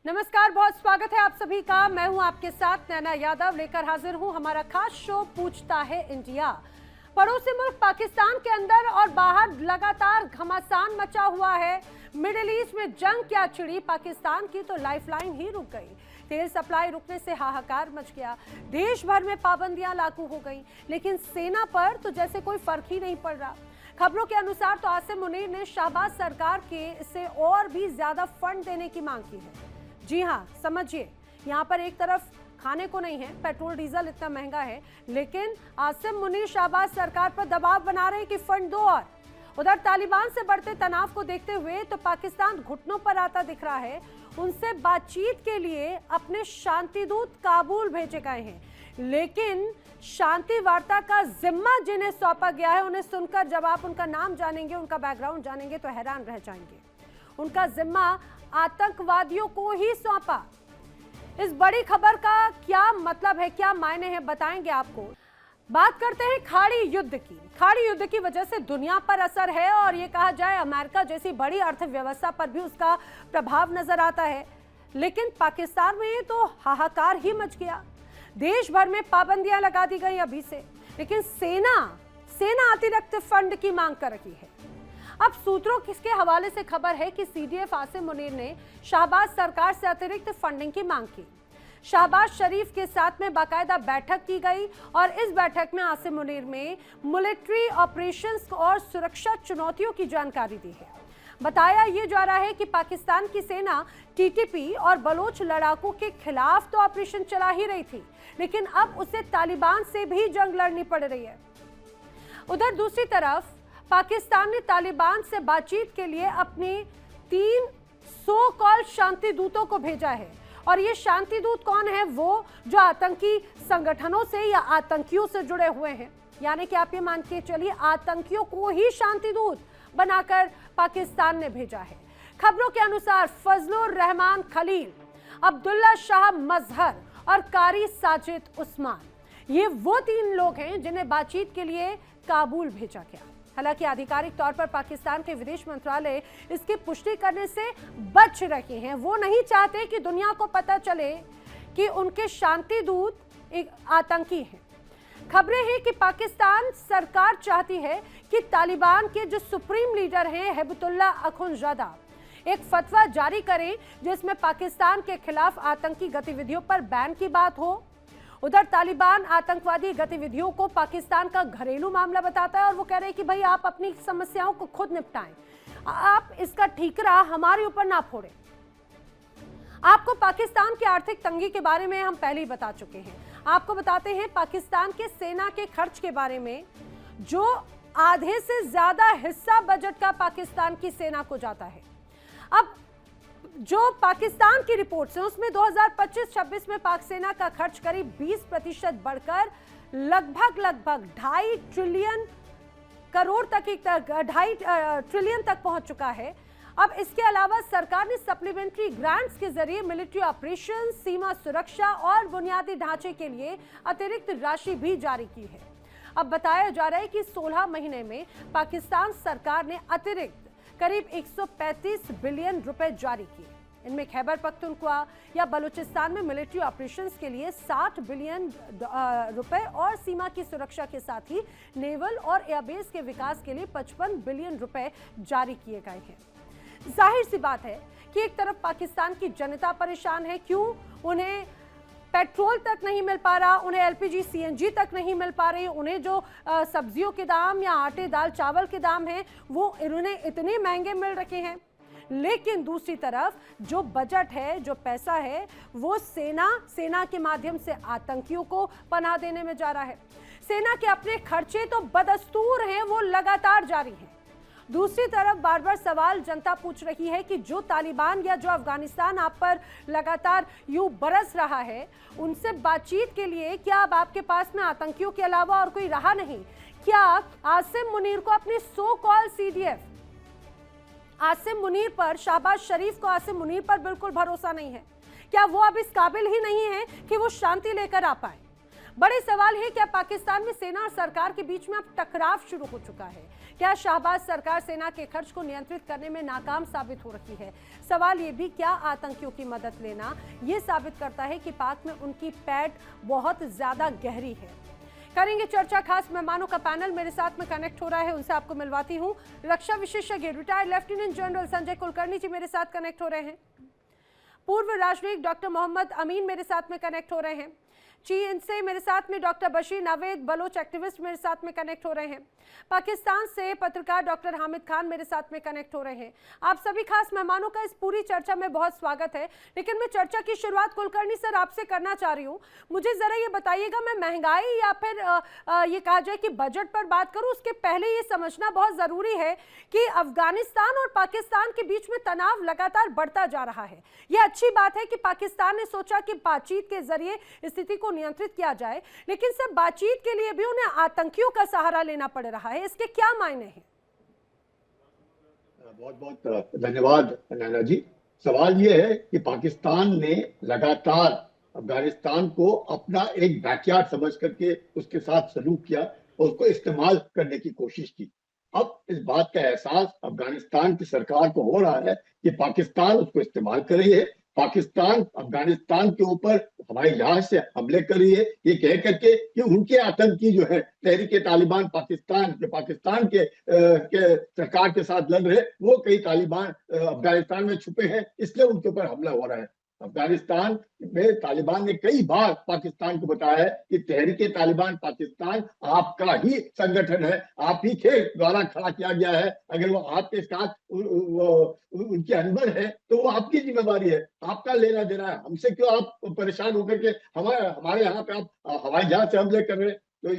नमस्कार, बहुत स्वागत है आप सभी का। मैं हूं आपके साथ नैना यादव, लेकर हाजिर हूं हमारा खास शो पूछता है इंडिया। पड़ोसी मुल्क पाकिस्तान के अंदर और बाहर लगातार घमासान मचा हुआ है। मिडिल ईस्ट में जंग क्या छिड़ी, पाकिस्तान की तो लाइफलाइन ही रुक गई। तेल सप्लाई रुकने से हाहाकार मच गया, देश भर में पाबंदियां लागू हो गई, लेकिन सेना पर तो जैसे कोई फर्क ही नहीं पड़ रहा। खबरों के अनुसार तो आसिम मुनीर ने शहबाज सरकार के से और भी ज्यादा फंड देने की मांग की है। जी हाँ, समझिए, यहाँ पर एक तरफ खाने को नहीं है, पेट्रोल डीजल इतना महंगा है, लेकिन आसिम मुनीर शहबाज सरकार पर दबाव बना रहे हैं कि फंड दो। और उधर तालिबान से बढ़ते तनाव को देखते हुए तो पाकिस्तान घुटनों पर आता दिख रहा है। उनसे बातचीत के लिए अपने शांतिदूत काबुल भेजे गए हैं, लेकिन शांति वार्ता का जिम्मा जिन्हें सौंपा गया है, उन्हें सुनकर जब आप उनका नाम जानेंगे, उनका बैकग्राउंड जानेंगे तो हैरान रह जाएंगे। उनका जिम्मा आतंकवादियों को ही सौंपा। इस बड़ी खबर का क्या मतलब है, क्या मायने हैं, बताएंगे आपको। बात करते हैं खाड़ी युद्ध की। खाड़ी युद्ध की वजह से दुनिया पर असर है और ये कहा जाए अमेरिका जैसी बड़ी अर्थव्यवस्था पर भी उसका प्रभाव नजर आता है। लेकिन पाकिस्तान में तो हाहाकार ही मच गया, देश भर में पाबंदियां लगा दी गई अभी से, लेकिन सेना अतिरिक्त फंड की मांग कर रही है। अब सूत्रों किसके हवाले से खबर है कि सीडीएफ आसिम मुनीर ने शहबाज सरकार से अतिरिक्त फंडिंग की मांग की। शहबाज शरीफ के साथ में बाकायदा बैठक की गई और इस बैठक में आसिम मुनीर में मिलिट्री ऑपरेशंस और सुरक्षा चुनौतियों की जानकारी दी है। बताया यह जा रहा है कि पाकिस्तान की सेना टीटीपी और बलोच लड़ाकों के खिलाफ तो ऑपरेशन चला ही रही थी, लेकिन अब उसे तालिबान से भी जंग लड़नी पड़ रही है। उधर दूसरी तरफ पाकिस्तान ने तालिबान से बातचीत के लिए अपने 3 सो कॉल शांति दूतों को भेजा है। और ये शांति दूत कौन है? वो जो आतंकी संगठनों से या आतंकियों से जुड़े हुए हैं, यानी कि आप ये मान के चलिए आतंकियों को ही शांति दूत बनाकर पाकिस्तान ने भेजा है। खबरों के अनुसार फजलुर रहमान खलील, अब्दुल्ला शाह मजहर और कारी साजिद उस्मान, ये वो 3 लोग हैं जिन्हें बातचीत के लिए काबुल भेजा गया। हालांकि आधिकारिक तौर पर पाकिस्तान के विदेश मंत्रालय इसकी पुष्टि करने से बच रहे हैं। वो नहीं चाहते कि दुनिया को पता चले कि उनके शांति दूत एक आतंकी हैं। खबरें हैं कि पाकिस्तान सरकार चाहती है कि तालिबान के जो सुप्रीम लीडर हैं हिबतुल्लाह अखुंज़ादा एक फतवा जारी करें जिसमें पाकिस्तान के खिलाफ आतंकी गतिविधियों पर बैन की बात हो। उधर तालिबान आतंकवादी गतिविधियों को पाकिस्तान का घरेलू मामला बताता है और वो कह रहे हैं कि भाई आप अपनी समस्याओं को खुद निपटाएं, आप इसका ठीकरा हमारे ऊपर ना फोड़ें। आपको पाकिस्तान की आर्थिक तंगी के बारे में हम पहले ही बता चुके हैं। आपको बताते हैं पाकिस्तान के सेना के खर्च के बारे में, जो आधे से ज्यादा हिस्सा बजट का पाकिस्तान की सेना को जाता है। अब जो पाकिस्तान की रिपोर्ट है उसमें 2025-26 में पाक सेना का खर्च करीब 20% बढ़कर लगभग 2.5 ट्रिलियन करोड़ तक 2.5 ट्रिलियन तक पहुंच चुका है। अब इसके अलावा सरकार ने सप्लीमेंट्री ग्रांट्स के जरिए मिलिट्री ऑपरेशन, सीमा सुरक्षा और बुनियादी ढांचे के लिए अतिरिक्त राशि भी जारी की है। अब बताया जा रहा है कि 16 महीने में पाकिस्तान सरकार ने अतिरिक्त करीब 135 बिलियन रुपए जारी किए। इनमें खैबर पख्तूनख्वा या बलूचिस्तान में मिलिट्री ऑपरेशंस के लिए 60 बिलियन रुपए और सीमा की सुरक्षा के साथ ही नेवल और एयरबेस के विकास के लिए 55 बिलियन रुपए जारी किए गए हैं। जाहिर सी बात है कि एक तरफ पाकिस्तान की जनता परेशान है। क्यों? उन्हें पेट्रोल तक नहीं मिल पा रहा, उन्हें एलपीजी सीएनजी तक नहीं मिल पा रही, उन्हें जो सब्जियों के दाम या आटे दाल चावल के दाम हैं वो उन्हें इतने महंगे मिल रखे हैं। लेकिन दूसरी तरफ जो बजट है, जो पैसा है, वो सेना के माध्यम से आतंकियों को पनाह देने में जा रहा है। सेना के अपने खर्चे तो बदस्तूर हैं, वो लगातार जारी हैं। दूसरी तरफ बार बार सवाल जनता पूछ रही है कि जो तालिबान या जो अफगानिस्तान आप पर लगातार यूं बरस रहा है, उनसे बातचीत के लिए क्या अब आपके पास में आतंकियों के अलावा और कोई रहा नहीं? क्या आसिम मुनीर को अपनी सो कॉल सीडीएफ आसिम मुनीर पर, शहबाज शरीफ को आसिम मुनीर पर बिल्कुल भरोसा नहीं है? क्या वो अब इस काबिल ही नहीं है कि वो शांति लेकर आ पाए? बड़े सवाल है। क्या पाकिस्तान में सेना और सरकार के बीच में अब टकराव शुरू हो चुका है? क्या शाहबाज सरकार सेना के खर्च को नियंत्रित करने में नाकाम साबित हो रही है? सवाल ये भी, क्या आतंकियों की मदद लेना ये साबित करता है कि पाक में उनकी पैठ बहुत ज्यादा गहरी है? करेंगे चर्चा। खास मेहमानों का पैनल मेरे साथ में कनेक्ट हो रहा है, उनसे आपको मिलवाती हूं। रक्षा विशेषज्ञ retired lieutenant general Sanjay Kulkarni ji मेरे साथ कनेक्ट हो रहे हैं। पूर्व राजनयिक डॉक्टर मोहम्मद अमीन मेरे साथ में कनेक्ट हो रहे हैं। चीन से मेरे साथ में डॉक्टर बशीर नावेद बलोच एक्टिविस्ट मेरे साथ में कनेक्ट हो रहे हैं। पाकिस्तान से पत्रकार डॉक्टर हामिद खान मेरे साथ में कनेक्ट हो रहे हैं। आप सभी खास मेहमानों का इस पूरी चर्चा में बहुत स्वागत है। लेकिन मैं चर्चा की शुरुआत कुलकर्णी सर आपसे करना चाह रही हूँ। मुझे जरा ये बताइएगा, मैं महंगाई या फिर ये कहा जाए कि बजट पर बात करूँ उसके पहले ये समझना बहुत जरूरी है कि अफगानिस्तान और पाकिस्तान के बीच में तनाव लगातार बढ़ता जा रहा है। यह अच्छी बात है कि पाकिस्तान ने सोचा कि बातचीत के जरिए स्थिति को नियंत्रित किया जाए, लेकिन सब बातचीत के लिए भी उन्हें आतंकियों का सहारा लेना पड़ रहा है। इसके क्या मायने हैं? बहुत बहुत धन्यवाद नैना जी। सवाल यह है कि पाकिस्तान ने लगातार अफगानिस्तान को अपना एक बैकयार्ड समझ करके उसके साथ सलूक किया और उसको इस्तेमाल करने की कोशिश की। अब इस बात का एहसास अफगानिस्तान की सरकार को हो रहा है कि पाकिस्तान उसको इस्तेमाल कर रही है। पाकिस्तान अफगानिस्तान के ऊपर हवाई जहाज से हमले कर रही है, ये कह करके कि उनके आतंकी जो है तहरीके तालिबान पाकिस्तान जो पाकिस्तान के सरकार के साथ लड़ रहे, वो कई तालिबान अफगानिस्तान में छुपे हैं, इसलिए उनके ऊपर हमला हो रहा है। अफगानिस्तान में तालिबान ने कई बार पाकिस्तान को बताया है कि तहरीके तालिबान पाकिस्तान आपका ही संगठन है, आप ही के द्वारा खड़ा किया गया है। अगर वो आपके साथ उनके अनबर है तो वो आपकी जिम्मेवारी है, आपका लेना देना है। हमसे क्यों आप परेशान होकर के हमारे यहाँ पे आप हवाई जहाज से हमले कर रहे हैं? तो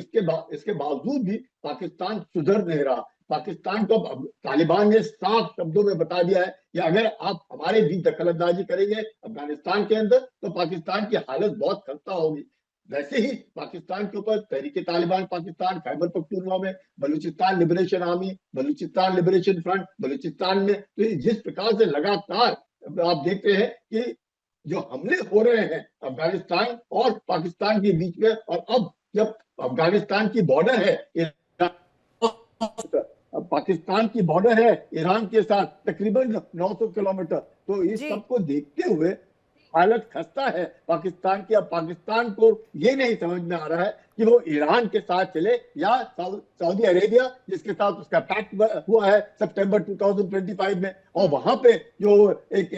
इसके बावजूद भी पाकिस्तान सुधर नहीं रहा। पाकिस्तान को तालिबान ने साफ शब्दों में बता दिया है कि अगर आप हमारे बीच दखलंदाजी करेंगे अफगानिस्तान के अंदर तो पाकिस्तान की हालत बहुत खस्ता होगी। वैसे ही पाकिस्तान के ऊपर तहरीके तालिबान पाकिस्तान, खैबर पख्तूनख्वा में Balochistan liberation army, Balochistan liberation front Balochistan में, तो जिस प्रकार से लगातार आप देखते हैं कि जो हमले हो रहे हैं अफगानिस्तान और पाकिस्तान के बीच में, और अब जब अफगानिस्तान की बॉर्डर है पाकिस्तान की बॉर्डर है ईरान के साथ तकरीबन 900 किलोमीटर, तो इस सब को देखते हुए हालत खस्ता है पाकिस्तान की। अब पाकिस्तान को ये नहीं समझ में आ रहा है कि वो ईरान के साथ चले या सऊदी अरेबिया जिसके साथ उसका पैक्ट हुआ है सितंबर 2025 में, और वहां पे जो एक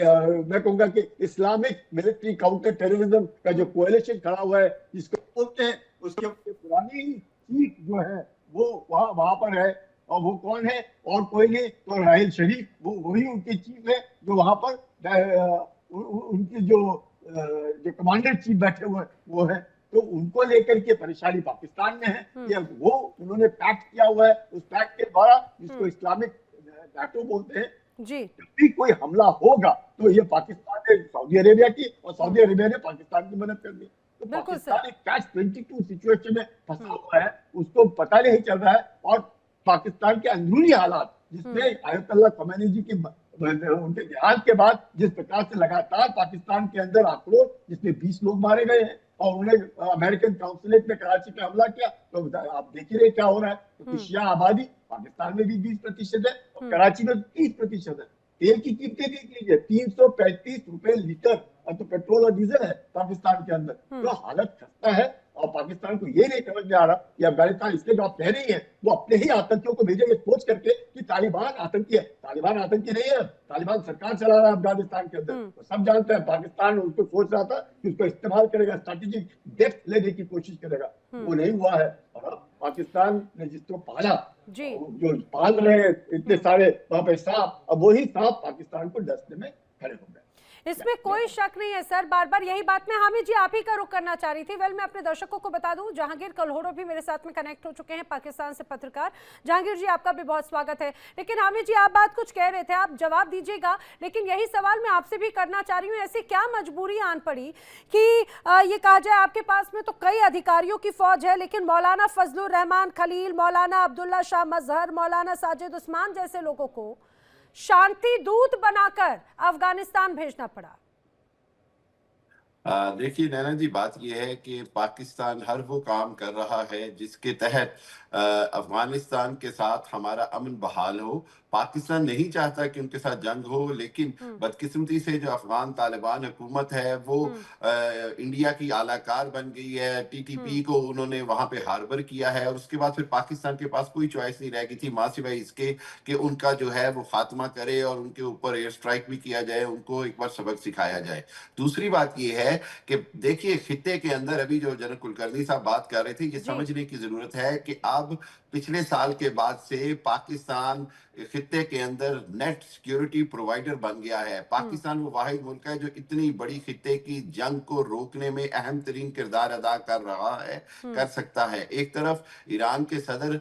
मैं कहूंगा कि इस्लामिक मिलिट्री काउंटर टेररिज्म का जो कोएलिशन खड़ा हुआ है जिसको बोलते हैं, उसके पुरानी चीफ जो है वो वहां पर है, और वो कौन है और कोई नहीं तो राहिल शरीफ, वो वही उनके चीफ है जो वहां पर उनके जो कमांडर चीफ बैठे हुए वो है। तो उनको लेकर के परेशानी पाकिस्तान में है कि वो उन्होंने पैक्ट किया हुआ है, उस पैक्ट के द्वारा जिसको इस्लामिक नाटो बोलते हैं जी, जब भी कोई हमला होगा तो ये पाकिस्तान ने सऊदी अरेबिया की और सऊदी अरेबिया ने पाकिस्तान की मदद कर दी। तो पाकिस्तान एक कैच-22 सिचुएशन में फंसा हुआ है, उसको पता नहीं चल रहा है। और पाकिस्तान के अंदरूनी हालात जिसमें आयतुल्लाह खमेनी जी की उनके देहांत के बाद जिस प्रकार से लगातार पाकिस्तान के अंदर आक्रोश, जिसमें 20 लोग मारे गए हैं और उन्हें अमेरिकन काउंसुलेट में कराची पे हमला किया, तो आप देख ही रहे क्या हो रहा है। तो शिया आबादी पाकिस्तान में भी 20% है और कराची में 30% है। तेल की कीमतें देख लीजिए, 335 रुपए लीटर तो पेट्रोल और डीजल है पाकिस्तान के अंदर। तो हालत खस्ता है और पाकिस्तान को ये नहीं समझ में आ रहा कि अफगानिस्तान इसके जो आप कह रही है वो अपने ही आतंकियों को भेजेंगे सोच करके कि तालिबान आतंकी है। तालिबान आतंकी नहीं है, तालिबान सरकार चला रहा है अफगानिस्तान के अंदर। तो सब जानते हैं पाकिस्तान उसको सोच रहा था कि उसको इस्तेमाल करेगा, स्ट्रेटेजिक डेप्थ लेने की कोशिश करेगा, वो नहीं हुआ है। और पाकिस्तान ने जिसको पाला, जो पाल रहे हैं इतने सारे वहां पे सांप, अब वही सांप पाकिस्तान को डसने में खड़े हो गए। इसमें कोई शक नहीं है सर, बार बार यही बात मैं हामिद जी आप ही का रुख करना चाह रही थी। मैं अपने दर्शकों को बता दूं, जहांगीर कल्होरो भी मेरे साथ में कनेक्ट हो चुके हैं, पाकिस्तान से पत्रकार। जहांगीर जी आपका भी बहुत स्वागत है। लेकिन हामिद जी आप बात कुछ कह रहे थे, आप जवाब दीजिएगा, लेकिन यही सवाल मैं आपसे भी करना चाह रही हूँ, ऐसी क्या मजबूरी आन पड़ी कि ये कहा जाए आपके पास में तो कई अधिकारियों की फौज है, लेकिन मौलाना फजलुर रहमान खलील, मौलाना अब्दुल्ला शाह मजहर, मौलाना साजिद उस्मान जैसे लोगों को शांति दूत बनाकर अफगानिस्तान भेजना पड़ा? देखिए नैना जी, बात ये है कि पाकिस्तान हर वो काम कर रहा है जिसके तहत अफगानिस्तान के साथ हमारा अमन बहाल हो। पाकिस्तान नहीं चाहता कि उनके साथ जंग हो, लेकिन हम्म। बदकिस्मती से जो अफगान तालिबान हुकूमत है वो हम्म। इंडिया की आलाकार बन गई है। टीटीपी हम्म। को उन्होंने वहां पे हार्बर किया है और उसके बाद फिर पाकिस्तान के पास कोई चॉइस नहीं रह गई थी माँ सिवाय इसके कि उनका जो है वो खात्मा करे और उनके ऊपर एयर स्ट्राइक भी किया जाए, उनको एक बार सबक सिखाया जाए। दूसरी बात ये है कि देखिए खित्ते के अंदर अभी जो जनरल कुलकर्णी साहब बात कर रहे थे, ये जी। समझने की जरूरत है कि अब पिछले साल के बाद से पाकिस्तान खित्ते के अंदर नेट सिक्योरिटी प्रोवाइडर बन गया है। हम्म। पाकिस्तान वो वाहिद मुल्क है जो इतनी बड़ी खित्ते की जंग को रोकने में अहम तरीन किरदार अदा कर रहा है, कर सकता है। एक तरफ ईरान के सदर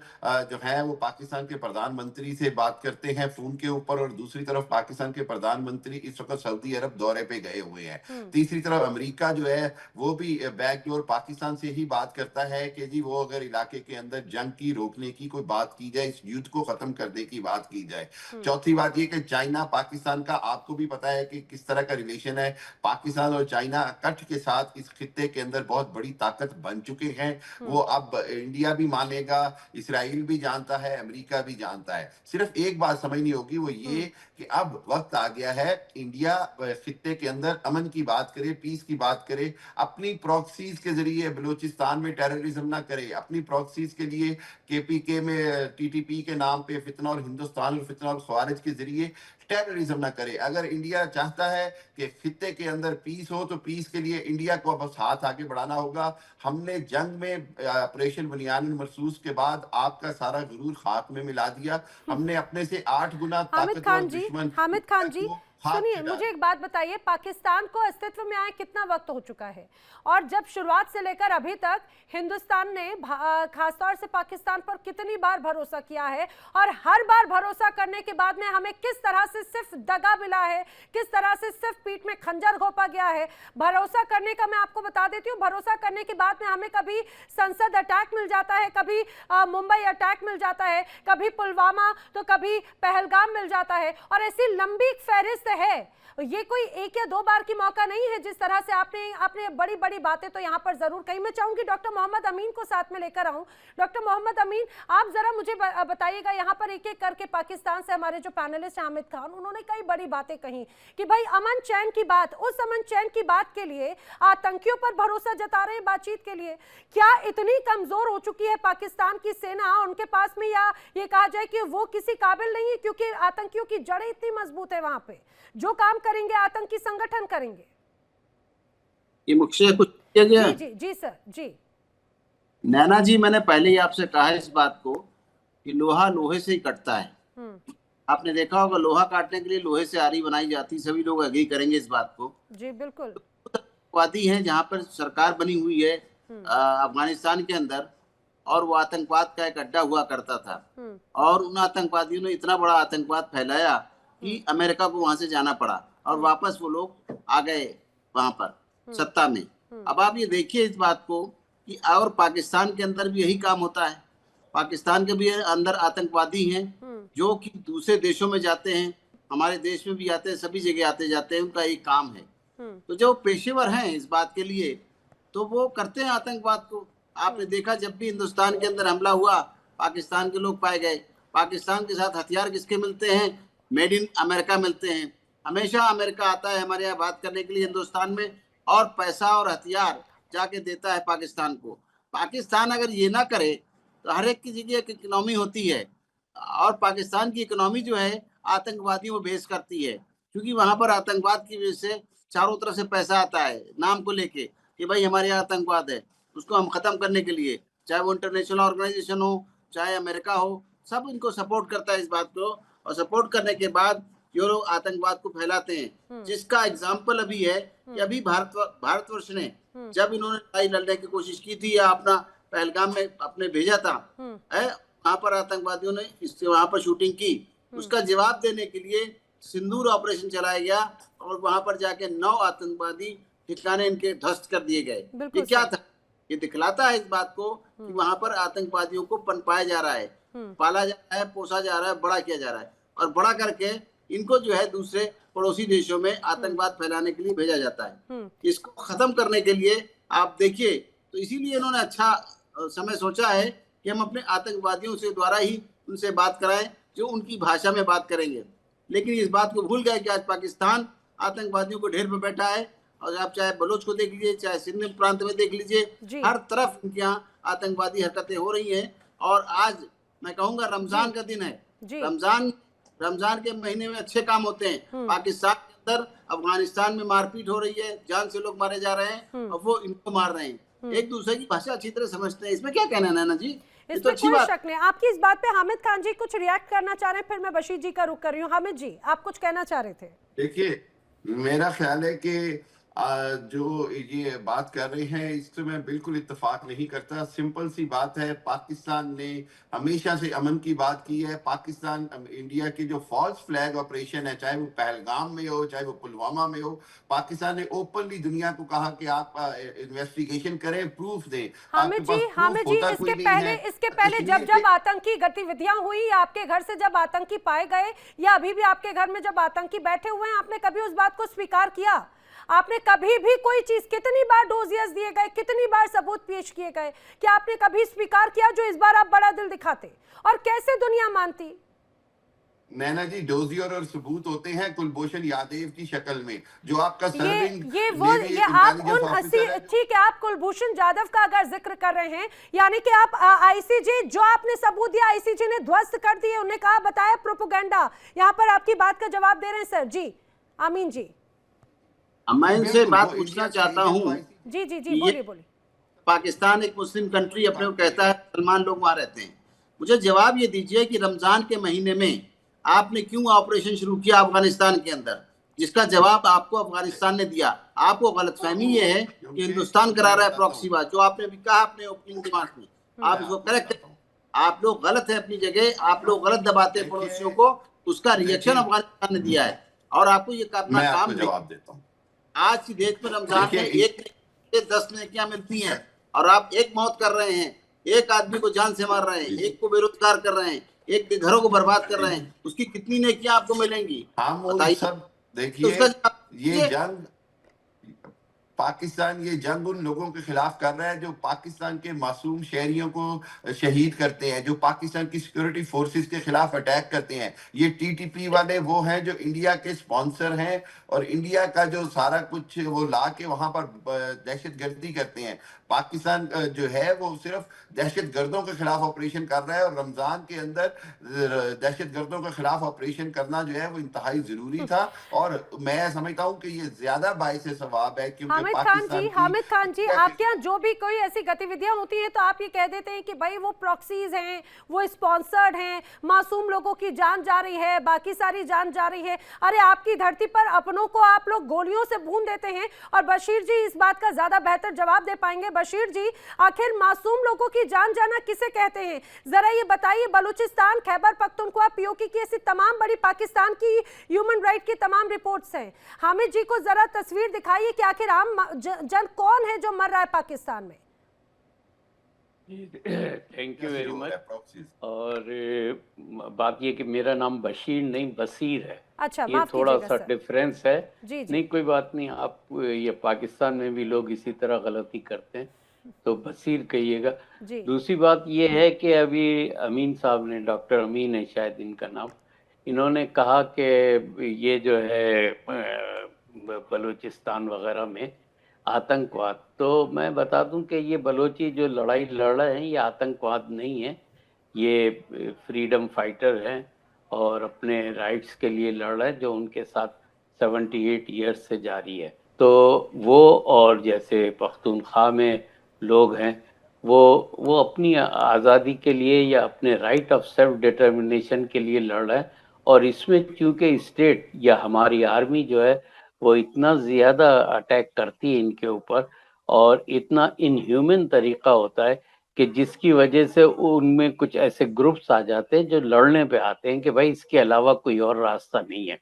जो है वो पाकिस्तान के प्रधानमंत्री से बात करते हैं फोन के ऊपर, और दूसरी तरफ पाकिस्तान के प्रधानमंत्री इस वक्त सऊदी अरब दौरे पे गए हुए हैं। तीसरी तरफ अमेरिका जो है वो भी बैकडोर पाकिस्तान से ही बात करता है कि जी वो अगर इलाके के अंदर जंग की रोकने की कोई बात की जाए, इस युद्ध को खत्म करने की बात की जाए। चौथी बात ये कि चाइना पाकिस्तान का, आपको भी पता है कि किस तरह का रिलेशन है। पाकिस्तान और चाइना कठ के साथ इस खित्ते के अंदर बहुत बड़ी ताकत बन चुके हैं। वो अब इंडिया भी मानेगा, इसराइल भी जानता है, अमेरिका भी जानता है। सिर्फ एक बात समझनी होगी, वो ये कि अब वक्त आ गया है इंडिया खित्ते के अंदर अमन की बात करे, पीस की बात करे, अपनी प्रॉक्सीज के जरिए बलूचिस्तान में टेररिज्म ना करे, अपनी प्रॉक्सीज के लिए केपीके में टीटीपी के नाम पे फितना और हिंदुस्तान और फितना और खवारिज के जरिए टेररिज्म ना करे। अगर इंडिया चाहता है कि खित्ते के अंदर पीस हो, तो पीस के लिए इंडिया को बस हाथ आगे बढ़ाना होगा। हमने जंग में ऑपरेशन बुनियान मरसूस के बाद आपका सारा गुरूर खाक में मिला दिया। हमने अपने से 8 गुना ताकतवर दुश्मन हामिद खान जी, हाथ सुनिए, मिला। मुझे एक बात बताइए, पाकिस्तान को अस्तित्व में आए कितना वक्त हो चुका है? और जब शुरुआत से लेकर अभी तक हिंदुस्तान ने खासतौर से पाकिस्तान पर कितनी बार भरोसा किया है, और हर बार भरोसा करने के बाद में हमें किस तरह से सिर्फ दगा मिला है, किस तरह से सिर्फ पीठ में खंजर घोंपा गया है। भरोसा करने का मैं आपको बता देती हूँ, भरोसा करने के बाद में हमें कभी संसद अटैक मिल जाता है, कभी मुंबई अटैक मिल जाता है, कभी पुलवामा, तो कभी पहलगाम मिल जाता है, और ऐसी लंबी फहरिस्त है। ये कोई एक या दो बार की मौका नहीं है। जिस तरह से आपने बड़ी बड़ी बातें तो यहाँ पर जरूर कही। मैं चाहूंगी डॉक्टर मोहम्मद अमीन को साथ में लेकर आऊं। डॉक्टर मोहम्मद अमीन, आप जरा मुझे बताइएगा, यहाँ पर एक एक करके पाकिस्तान से हमारे जो पैनलिस्ट हामिद खान, उन्होंने कई बड़ी बातें कही कि भाई अमन चैन की बात, उस अमन चैन की बात के लिए आतंकियों पर भरोसा जता रहे हैं बातचीत के लिए। क्या इतनी कमजोर हो चुकी है पाकिस्तान की सेना उनके पास में, या ये कहा जाए कि वो किसी काबिल नहीं है, क्योंकि आतंकियों की जड़ें इतनी मजबूत है, वहां पे जो काम करेंगे आतंकी संगठन करेंगे? ये मुझसे कुछ किया गया? जी जी जी सर जी। नैना जी, मैंने पहले ही आपसे कहा है इस बात को कि लोहा लोहे से ही कटता है। आपने देखा होगा लोहा काटने के लिए लोहे से आरी बनाई जाती, सभी लोग एग्री करेंगे इस बात को। जी बिल्कुल। आतंकवादी है जहाँ पर सरकार बनी हुई है अफगानिस्तान के अंदर, और वो आतंकवाद का एक अड्डा हुआ करता था, और उन आतंकवादियों ने इतना बड़ा आतंकवाद फैलाया कि अमेरिका को वहां से जाना पड़ा, और वापस वो लोग आ गए वहां पर सत्ता में। अब आप ये देखिए इस बात को कि और पाकिस्तान के अंदर भी यही काम होता है। पाकिस्तान के भी अंदर आतंकवादी हैं जो कि दूसरे देशों में जाते हैं, हमारे देश में भी आते हैं, सभी जगह आते जाते हैं, उनका एक काम है। तो जो पेशेवर हैं इस बात के लिए, तो वो करते हैं आतंकवाद को। आपने देखा जब भी हिंदुस्तान के अंदर हमला हुआ, पाकिस्तान के लोग पाए गए। पाकिस्तान के साथ हथियार किसके मिलते हैं? मेड इन अमेरिका मिलते हैं। हमेशा अमेरिका आता है हमारे यहाँ बात करने के लिए हिंदुस्तान में, और पैसा और हथियार जाके देता है पाकिस्तान को। पाकिस्तान अगर ये ना करे तो हर एक की जगह एक इकोनॉमी होती है, और पाकिस्तान की इकोनॉमी जो है आतंकवादियों में बेस करती है, क्योंकि वहां पर आतंकवाद की वजह से चारों तरफ से पैसा आता है नाम को लेके कि भाई हमारे यहाँ आतंकवाद है, उसको हम खत्म करने के लिए, चाहे वो इंटरनेशनल ऑर्गेनाइजेशन हो, चाहे अमेरिका हो, सब इनको सपोर्ट करता है इस बात को। और सपोर्ट करने के बाद जो लोग आतंकवाद को फैलाते हैं, जिसका एग्जाम्पल अभी है कि अभी भारतवर्ष ने जब इन्होंने लड़ाई लड़ने की कोशिश की थी, या अपना पहलगाम में अपने भेजा था, वहां पर आतंकवादियों ने वहां पर शूटिंग की, उसका जवाब देने के लिए सिंदूर ऑपरेशन चलाया गया, और वहां पर जाके 9 आतंकवादी ठिकाने इनके ध्वस्त कर दिए गए। ये क्या था? ये दिखलाता है इस बात को कि वहां पर आतंकवादियों को पनपाया जा रहा है, पाला जा रहा है, पोसा जा रहा है, बड़ा किया जा रहा है, और बड़ा करके इनको जो है दूसरे पड़ोसी देशों में आतंकवाद फैलाने के लिए भेजा जाता है। इसको खत्म करने के लिए आप देखिए, तो इसीलिए इन्होंने अच्छा समय सोचा है कि हम अपने आतंकवादियों से द्वारा ही उनसे बात कराएं, जो उनकी भाषा में बात करेंगे। लेकिन इस बात को भूल गए कि आज पाकिस्तान आतंकवादियों को ढेर पर बैठा है, और आप चाहे बलोच को देख लीजिए, चाहे सिंध प्रांत में देख लीजिए, हर तरफ इनके यहाँ आतंकवादी हरकतें हो रही हैं। और आज मैं कहूँगा रमजान का दिन है, रमजान के महीने में अच्छे काम होते हैं। पाकिस्तान के अंदर अफगानिस्तान में मारपीट हो रही है, जान से लोग मारे जा रहे हैं और वो इनको मार रहे हैं। एक दूसरे की भाषा अच्छी तरह समझते हैं, इसमें क्या कहना है नैना जी? इसमें कोई शक नहीं। आपकी इस बात पे हामिद खान जी कुछ रिएक्ट करना चाह रहे हैं, फिर मैं बशीर जी का रुख कर रही हूँ। हामिद जी, आप कुछ कहना चाह रहे थे? देखिए, मेरा ख्याल है कि जो ये बात कर रहे हैं इससे मैं बिल्कुल इत्तेफाक नहीं करता। सिंपल सी बात है, पाकिस्तान ने हमेशा से अमन की बात की है। पाकिस्तान इंडिया के जो फॉल्स फ्लैग ऑपरेशन है, चाहे वो पहलगाम में हो, चाहे वो पुलवामा में हो, पाकिस्तान ने ओपनली दुनिया को कहा कि आप इन्वेस्टिगेशन करें, प्रूफ दें। हामिद जी, इसके पहले जब आतंकी गतिविधियां हुई, आपके घर से जब आतंकी पाए गए या अभी भी आपके घर में जब आतंकी बैठे हुए हैं, आपने कभी उस बात को स्वीकार किया? आपने कभी भी कोई चीज, कितनी बार डोजियर्स दिए गए, कितनी बार सबूत पेश किए गए, कि आपने कभी स्वीकार किया जो इस बार आप बड़ा दिल दिखाते? और कैसे दुनिया मानती? नैना जी, डोजियर और सबूत होते हैं कुलभूषण यादव की शक्ल में, जो आपका ठीक है, आप कुलभूषण जाधव का अगर जिक्र कर रहे हैं, यानी कि आप आईसीजे, जो आपने सबूत दिया आईसीजे ने ध्वस्त कर दिए, उन्हें कहा बताया प्रोपेगेंडा। यहाँ पर आपकी बात का जवाब दे रहे हैं सर जी, आमीन जी। मैं इनसे बात पूछना चाहता हूँ। जी जी जी, बोलिए बोलिए। पाकिस्तान एक मुस्लिम कंट्री अपने को कहता है, मुसलमान लोग वहां रहते हैं। मुझे जवाब ये दीजिए कि रमजान के महीने में आपने क्यों ऑपरेशन शुरू किया अफगानिस्तान के अंदर, जिसका जवाब आपको अफगानिस्तान ने दिया। आपको गलतफहमी ये है कि हिंदुस्तान करा रहा है प्रॉक्सी वार, जो आपने अभी कहा अपने ओपनिंग रिमार्क में। आप इसको करेक्ट, आप लोग गलत है अपनी जगह, आप लोग गलत दबाते हैं पड़ोसियों को। उसका रिएक्शन अफगानिस्तान ने दिया है और आपको ये अपना काम जवाब देता हूँ। आज की डेट में रमजान में 1 से 10 नेकियां मिलती हैं, और आप एक मौत कर रहे हैं, एक आदमी को जान से मार रहे हैं, एक को बेरोजगार कर रहे हैं, एक के घरों को बर्बाद कर रहे हैं। उसकी कितनी नेकियां आपको मिलेंगी? बताइए। देखिए, ये जंग पाकिस्तान, ये जंग उन लोगों के खिलाफ कर रहा है जो पाकिस्तान के मासूम शहरियों को शहीद करते हैं, जो पाकिस्तान की सिक्योरिटी फोर्सेस के खिलाफ अटैक करते हैं। ये टीटीपी वाले वो हैं जो इंडिया के स्पॉन्सर हैं, और इंडिया का जो सारा कुछ वो ला के वहां पर दहशतगर्दी करते हैं। पाकिस्तान जो है वो सिर्फ दहशतगर्दों के खिलाफ ऑपरेशन कर रहा है, और रमजान के अंदर दहशतगर्दों के खिलाफ ऑपरेशन करना जो है वो इंतहाई जरूरी था। और मैं समझता हूँ कि ये ज्यादा बाइस सवाब है, क्योंकि हामिद खान जी, आपके यहाँ जो भी कोई ऐसी गतिविधियां होती हैं तो आप ये कह देते हैं कि भाई वो प्रॉक्सीज हैं, वो स्पॉन्सर्ड हैं, मासूम लोगों की जान जा रही है, बाकी सारी जान जा रही है। अरे आपकी धरती पर अपनों को आप लोग गोलियों से भून देते हैं। और बशीर जी इस बात का ज्यादा बेहतर जवाब दे पाएंगे। बशीर जी, आखिर मासूम लोगों की जान जाना किसे कहते हैं, जरा ये बताइए। बलूचिस्तान, खैबर पख्तूनख्वा, पीओके की ऐसी तमाम बड़ी पाकिस्तान की ह्यूमन राइट की तमाम रिपोर्ट्स हैं। हामिद जी को जरा तस्वीर दिखाइए कि आखिर आम जन कौन है जो मर रहा है पाकिस्तान में। Thank you very much. और बात ये कि मेरा नाम बशीर नहीं बसीर है। अच्छा, ये थोड़ा सा डिफरेंस है। जी, जी। नहीं, कोई बात नहीं। आप ये पाकिस्तान में भी लोग इसी तरह गलती करते हैं, तो बसीर कहिएगा। दूसरी बात ये है कि अभी अमीन साहब ने, डॉक्टर अमीन है शायद इनका नाम, इन्होंने कहा कि ये जो है बलूचिस्तान वगैरह में आतंकवाद, तो मैं बता दूं कि ये बलोची जो लड़ाई लड़ रहे हैं ये आतंकवाद नहीं है, ये फ्रीडम फाइटर हैं और अपने राइट्स के लिए लड़ रहे हैं, जो उनके साथ 78 ईयर्स से जारी है। तो वो, और जैसे पख्तूनख्वा में लोग हैं, वो अपनी आज़ादी के लिए या अपने राइट ऑफ सेल्फ डिटर्मिनेशन के लिए लड़ रहे हैं। और इसमें चूँकि स्टेट या हमारी आर्मी जो है वो इतना ज़्यादा अटैक करती है इनके ऊपर, और इतना इनह्यूमन तरीका होता है कि जिसकी वजह से उनमें कुछ ऐसे ग्रुप्स आ जाते हैं जो लड़ने पे आते हैं कि भाई इसके अलावा कोई और रास्ता नहीं है।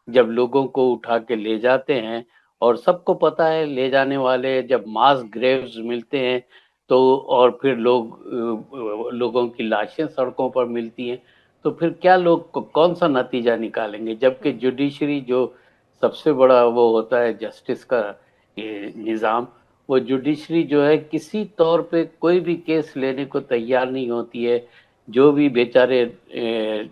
जब लोगों को उठा के ले जाते हैं, और सबको पता है ले जाने वाले, जब मास ग्रेव्स मिलते हैं तो, और फिर लोगों की लाशें सड़कों पर मिलती हैं, तो फिर क्या लोग कौन सा नतीजा निकालेंगे? जबकि जुडिशरी जो सबसे बड़ा वो होता है जस्टिस का ये निज़ाम, वो जुडिशरी जो है किसी तौर पे कोई भी केस लेने को तैयार नहीं होती है। जो भी बेचारे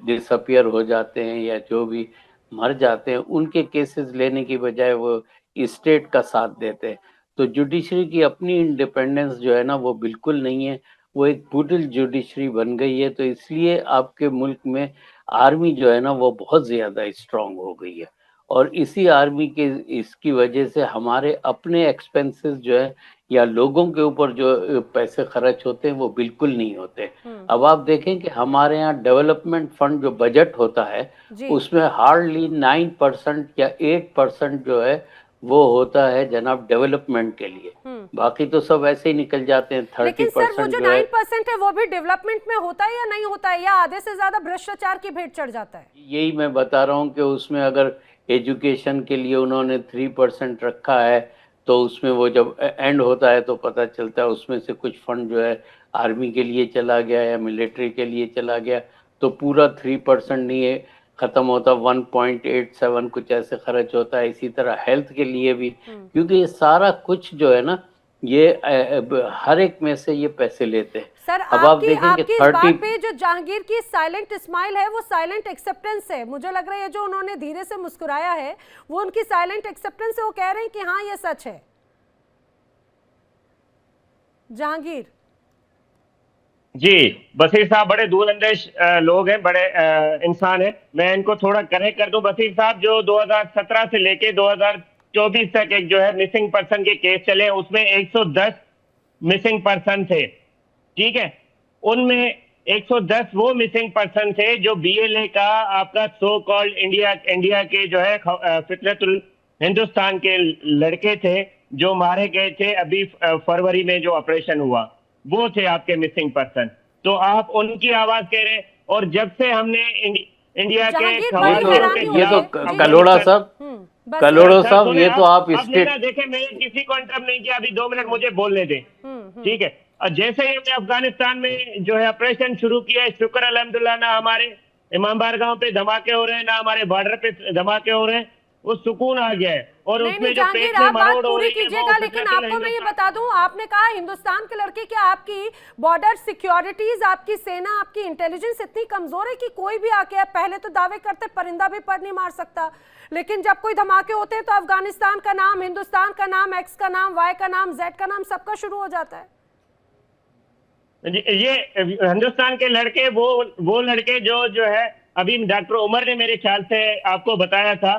डिसअपियर हो जाते हैं या जो भी मर जाते हैं, उनके केसेस लेने की बजाय वो स्टेट का साथ देते हैं। तो जुडिशरी की अपनी इंडिपेंडेंस जो है ना वो बिल्कुल नहीं है, वो एक पुडल जुडिशरी बन गई है। तो इसलिए आपके मुल्क में आर्मी जो है ना वो बहुत ज़्यादा स्ट्रांग हो गई है, और इसी आर्मी के इसकी वजह से हमारे अपने एक्सपेंसेस जो है या लोगों के ऊपर जो पैसे खर्च होते हैं वो बिल्कुल नहीं होते। अब आप देखें कि हमारे यहाँ डेवलपमेंट फंड जो बजट होता है उसमें हार्डली 9% या 8% जो है वो होता है जनाब डेवलपमेंट के लिए। बाकी तो सब ऐसे ही निकल जाते हैं। 30% लेकिन सर वो जो 9% है वो भी डेवलपमेंट में होता है या नहीं होता है, या आधे से ज्यादा भ्रष्टाचार की भेंट चढ़ जाता है? यही मैं बता रहा हूँ कि उसमें अगर एजुकेशन के लिए उन्होंने 3% रखा है, तो उसमें वो जब एंड होता है तो पता चलता है उसमें से कुछ फंड जो है आर्मी के लिए चला गया या मिलिट्री के लिए चला गया, तो पूरा 3% नहीं है, खत्म होता 1.87 कुछ ऐसे खर्च होता है। इसी तरह हेल्थ के लिए भी, क्योंकि ये सारा कुछ जो है ना ये हर एक में से ये पैसे लेते हैं। सर अब आप देखें कि इस बात पे जो जहांगीर की साइलेंट स्माइल है वो साइलेंट एक्सेप्टेंस है। मुझे लग रहा है जो उन्होंने धीरे से मुस्कुराया है वो उनकी साइलेंट एक्सेप्टेंस है, वो कह रहे हैं कि हाँ ये सच है। जहांगीर जी, बशीर साहब बड़े दूरंदेश लोग हैं, बड़े इंसान हैं। मैं इनको थोड़ा करेक्ट कर दूं। बशीर साहब जो 2017 से लेके 2024 तक एक जो है मिसिंग पर्सन के केस चले, उसमें 110 मिसिंग पर्सन थे, ठीक है। उनमें 110 वो मिसिंग पर्सन थे जो BLA का आपका सो कॉल्ड इंडिया के जो है फितरतुल हिंदुस्तान के लड़के थे जो मारे गए थे अभी फरवरी में जो ऑपरेशन हुआ, वो थे आपके मिसिंग पर्सन। तो आप उनकी आवाज कह रहे हैं, और जब से हमने इंडिया के ये तो कलोड़ा साहब ये तो आप देखें, मैंने किसी को इंटरप्ट नहीं किया, अभी 2 मिनट मुझे बोलने दें, ठीक है। और जैसे ही हमने अफगानिस्तान में जो है ऑपरेशन शुरू किया है, शुक्र अल्हम्दुलिल्लाह, ना हमारे इमामबाड़ गांव पे धमाके हो रहे हैं, ना हमारे बॉर्डर पे धमाके हो रहे हैं, वो सुकून आ गया है। और उसमें जो पेट में मरोड़ हो रही है, कीजिएगा, लेकिन आपको मैं ये बता दूं, आपने कहा हिंदुस्तान के लड़के, क्या आपकी बॉर्डर सिक्योरिटीज, आपकी सेना, आपकी इंटेलिजेंस इतनी कमजोर है कि कोई भी आके, पहले तो दावे करते परिंदा भी पर नहीं मार सकता, लेकिन जब कोई धमाके होते हैं तो अफगानिस्तान का नाम, हिंदुस्तान का नाम, एक्स का नाम, वाई का नाम, जेड का नाम, सबका शुरू हो जाता है। ये हिंदुस्तान के लड़के वो लड़के जो है, अभी डॉक्टर उमर ने मेरे ख्याल से आपको बताया था,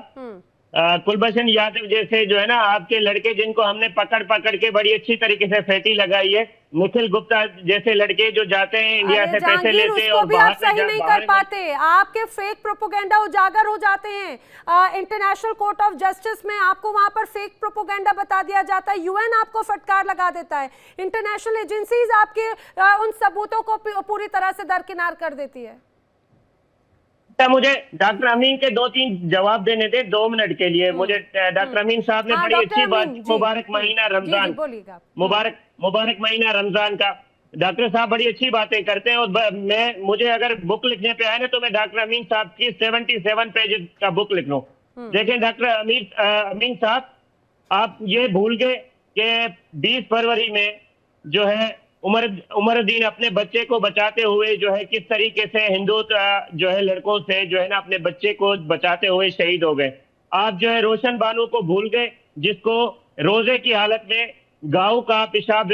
कुलभूषण यादव जैसे जो है ना आपके लड़के, जिनको हमने पकड़ के बड़ी अच्छी तरीके से फेटी लगाई है, निखिल गुप्ता जैसे लड़के जो जाते हैं इंडिया से पैसे लेते हैं और बाहर सही नहीं कर पाते, आपके फेक प्रोपोगेंडा उजागर हो जाते हैं। इंटरनेशनल कोर्ट ऑफ जस्टिस में आपको वहां पर फेक प्रोपोगेंडा बता दिया जाता है, UN आपको फटकार लगा देता है, इंटरनेशनल एजेंसीज आपके उन सबूतों को पूरी तरह से दरकिनार कर देती है। मुझे डॉक्टर अमीन के 2-3 जवाब देने थे 2 मिनट के लिए। मुझे डॉक्टर अमीन साहब ने बड़ी अच्छी बात, मुबारक महीना रमजान, मुबारक महीना रमजान का, डॉक्टर साहब बड़ी अच्छी बातें करते हैं। और मुझे अगर बुक लिखने पे आए ना तो मैं डॉक्टर अमीन साहब की 77 पेज का बुक लिख लूं। देखें डॉक्टर अमीन साहब, आप ये भूल गए कि 20 फरवरी में जो है उमरुद्दीन अपने बच्चे को बचाते हुए जो है किस तरीके से हिंदू जो है लड़कों से जो है ना अपने बच्चे को बचाते हुए शहीद हो गए। आप जो है रोशन बानू को भूल गए, जिसको रोजे की हालत में गाँव का पेशाब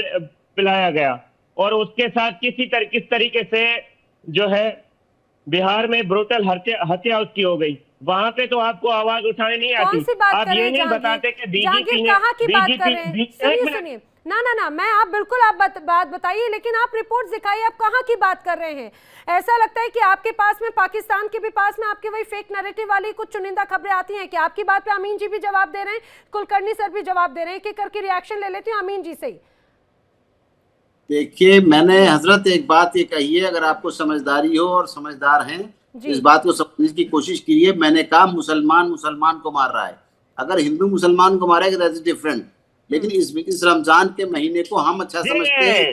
पिलाया गया, और उसके साथ किस तरीके से जो है बिहार में ब्रूटल हत्या उसकी हो गई। वहां पे तो आपको आवाज उठाने नहीं आती। आप ये नहीं बताते कि बीजेपी ने ना मैं आप बिल्कुल आप बात बताइए, लेकिन आप रिपोर्ट दिखाइए, आप कहाँ की बात कर रहे हैं। ऐसा लगता है कि आपके पास में, पाकिस्तान के भी पास में आपके वही फेक नैरेटिव वाली कुछ चुनिंदा खबरें आती हैं कि आपकी बात पे अमीन जी भी जवाब दे रहे हैं, कुलकर्णी सर भी जवाब दे रहे हैं, कि करके रिएक्शन ले लेती हूँ अमीन जी से ही। देखिए, मैंने हजरत एक बात ये कही है, अगर आपको समझदारी हो और समझदार हैं इस बात को समझने की कोशिश कीजिए। मैंने कहा मुसलमान को मार रहा है, अगर हिंदू मुसलमान को मारेगा दैट इज डिफरेंट, लेकिन इस रमजान के महीने को हम अच्छा समझते हैं।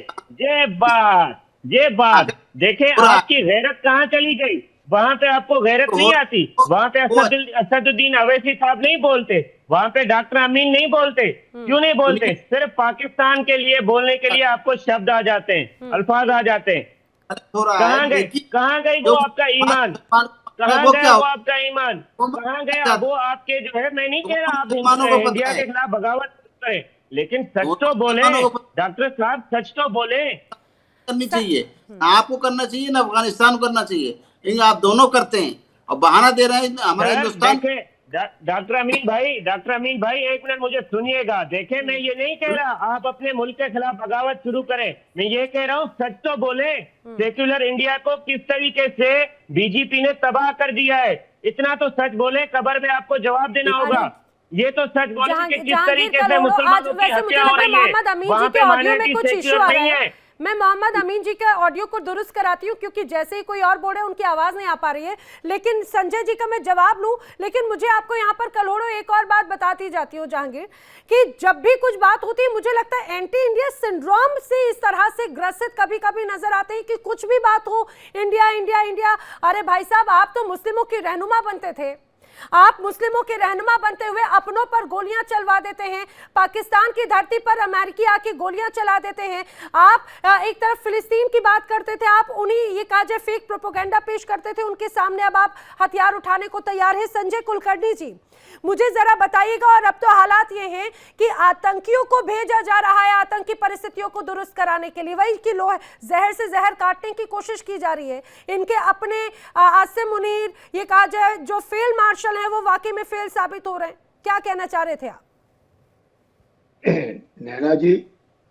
ये बात देखें, आपकी गैरत कहाँ चली गई। वहां पे आपको गैरत नहीं आती? वहां पे असदुद्दीन अवैसी साहब नहीं बोलते? वहां पे डॉक्टर अमीन नहीं बोलते? क्यों नहीं बोलते? सिर्फ पाकिस्तान के लिए बोलने के लिए आपको शब्द आ जाते हैं, अल्फाज आ जाते हैं। कहाँ गए वो आपका ईमान? कहाँ गया वो आपका ईमान? कहाँ गया वो आपके जो है, मैं नहीं कह रहा आप इंडिया के खिलाफ बगावत करें, लेकिन सच तो बोले डॉक्टर साहब, सच तो बोले। करनी चाहिए, आपको करना चाहिए ना अफगानिस्तान को करना चाहिए, लेकिन आप दोनों करते हैं और बहाना दे रहे हैं हमारे हिंदुस्तान। डॉक्टर अमीन भाई एक मिनट मुझे सुनिएगा। देखें, मैं ये नहीं कह रहा आप अपने मुल्क के खिलाफ बगावत शुरू करें, मैं ये कह रहा हूँ सच तो बोले। सेक्युलर इंडिया को किस तरीके से बीजेपी ने तबाह कर दिया है, इतना तो सच बोले, कब्र में आपको जवाब देना होगा। ये तो सच बोले कि किस तरीके से मुसलमानों की हत्या हो रही है, वहाँ पे माइनॉरिटी सेक्युलर नहीं है। मैं मोहम्मद अमीन जी के ऑडियो को दुरुस्त कराती हूँ, क्योंकि जैसे ही कोई और बोल रहे हैं उनकी आवाज नहीं आ पा रही है। लेकिन संजय जी का मैं जवाब लूं, लेकिन मुझे आपको यहाँ पर कलोड़ो एक और बात बताती जाती हूँ जहांगीर, कि जब भी कुछ बात होती है मुझे लगता है एंटी इंडिया सिंड्रोम से इस तरह से ग्रसित कभी कभी नजर आते हैं कि कुछ भी बात हो इंडिया इंडिया इंडिया। अरे भाई साहब, आप तो मुस्लिमों की रहनुमा बनते थे, आप मुस्लिमों के रहनुमा बनते हुए अपनों पर गोलियां चलवा देते हैं, पाकिस्तान की धरती पर अमेरिकी आके गोलियां चला देते हैं। आप एक तरफ फिलिस्तीन की बात करते थे, आप उन्हीं ये कहा जाए फेक प्रोपोगेंडा पेश करते थे उनके सामने, अब आप हथियार उठाने को तैयार है। संजय कुलकर्णी जी, मुझे जरा बताइएगा, और अब तो हालात ये हैं कि आतंकियों को भेजा जा रहा है आतंकी परिस्थितियों को दुरुस्त कराने के लिए, वही कि जहर से जहर काटने की कोशिश की जा रही है। इनके अपने आसिम मुनीर, ये कहा जाए जो फील्ड मार्शल है, वो वाकई में फेल साबित हो रहे हैं। क्या कहना चाह रहे थे आप? नैना जी,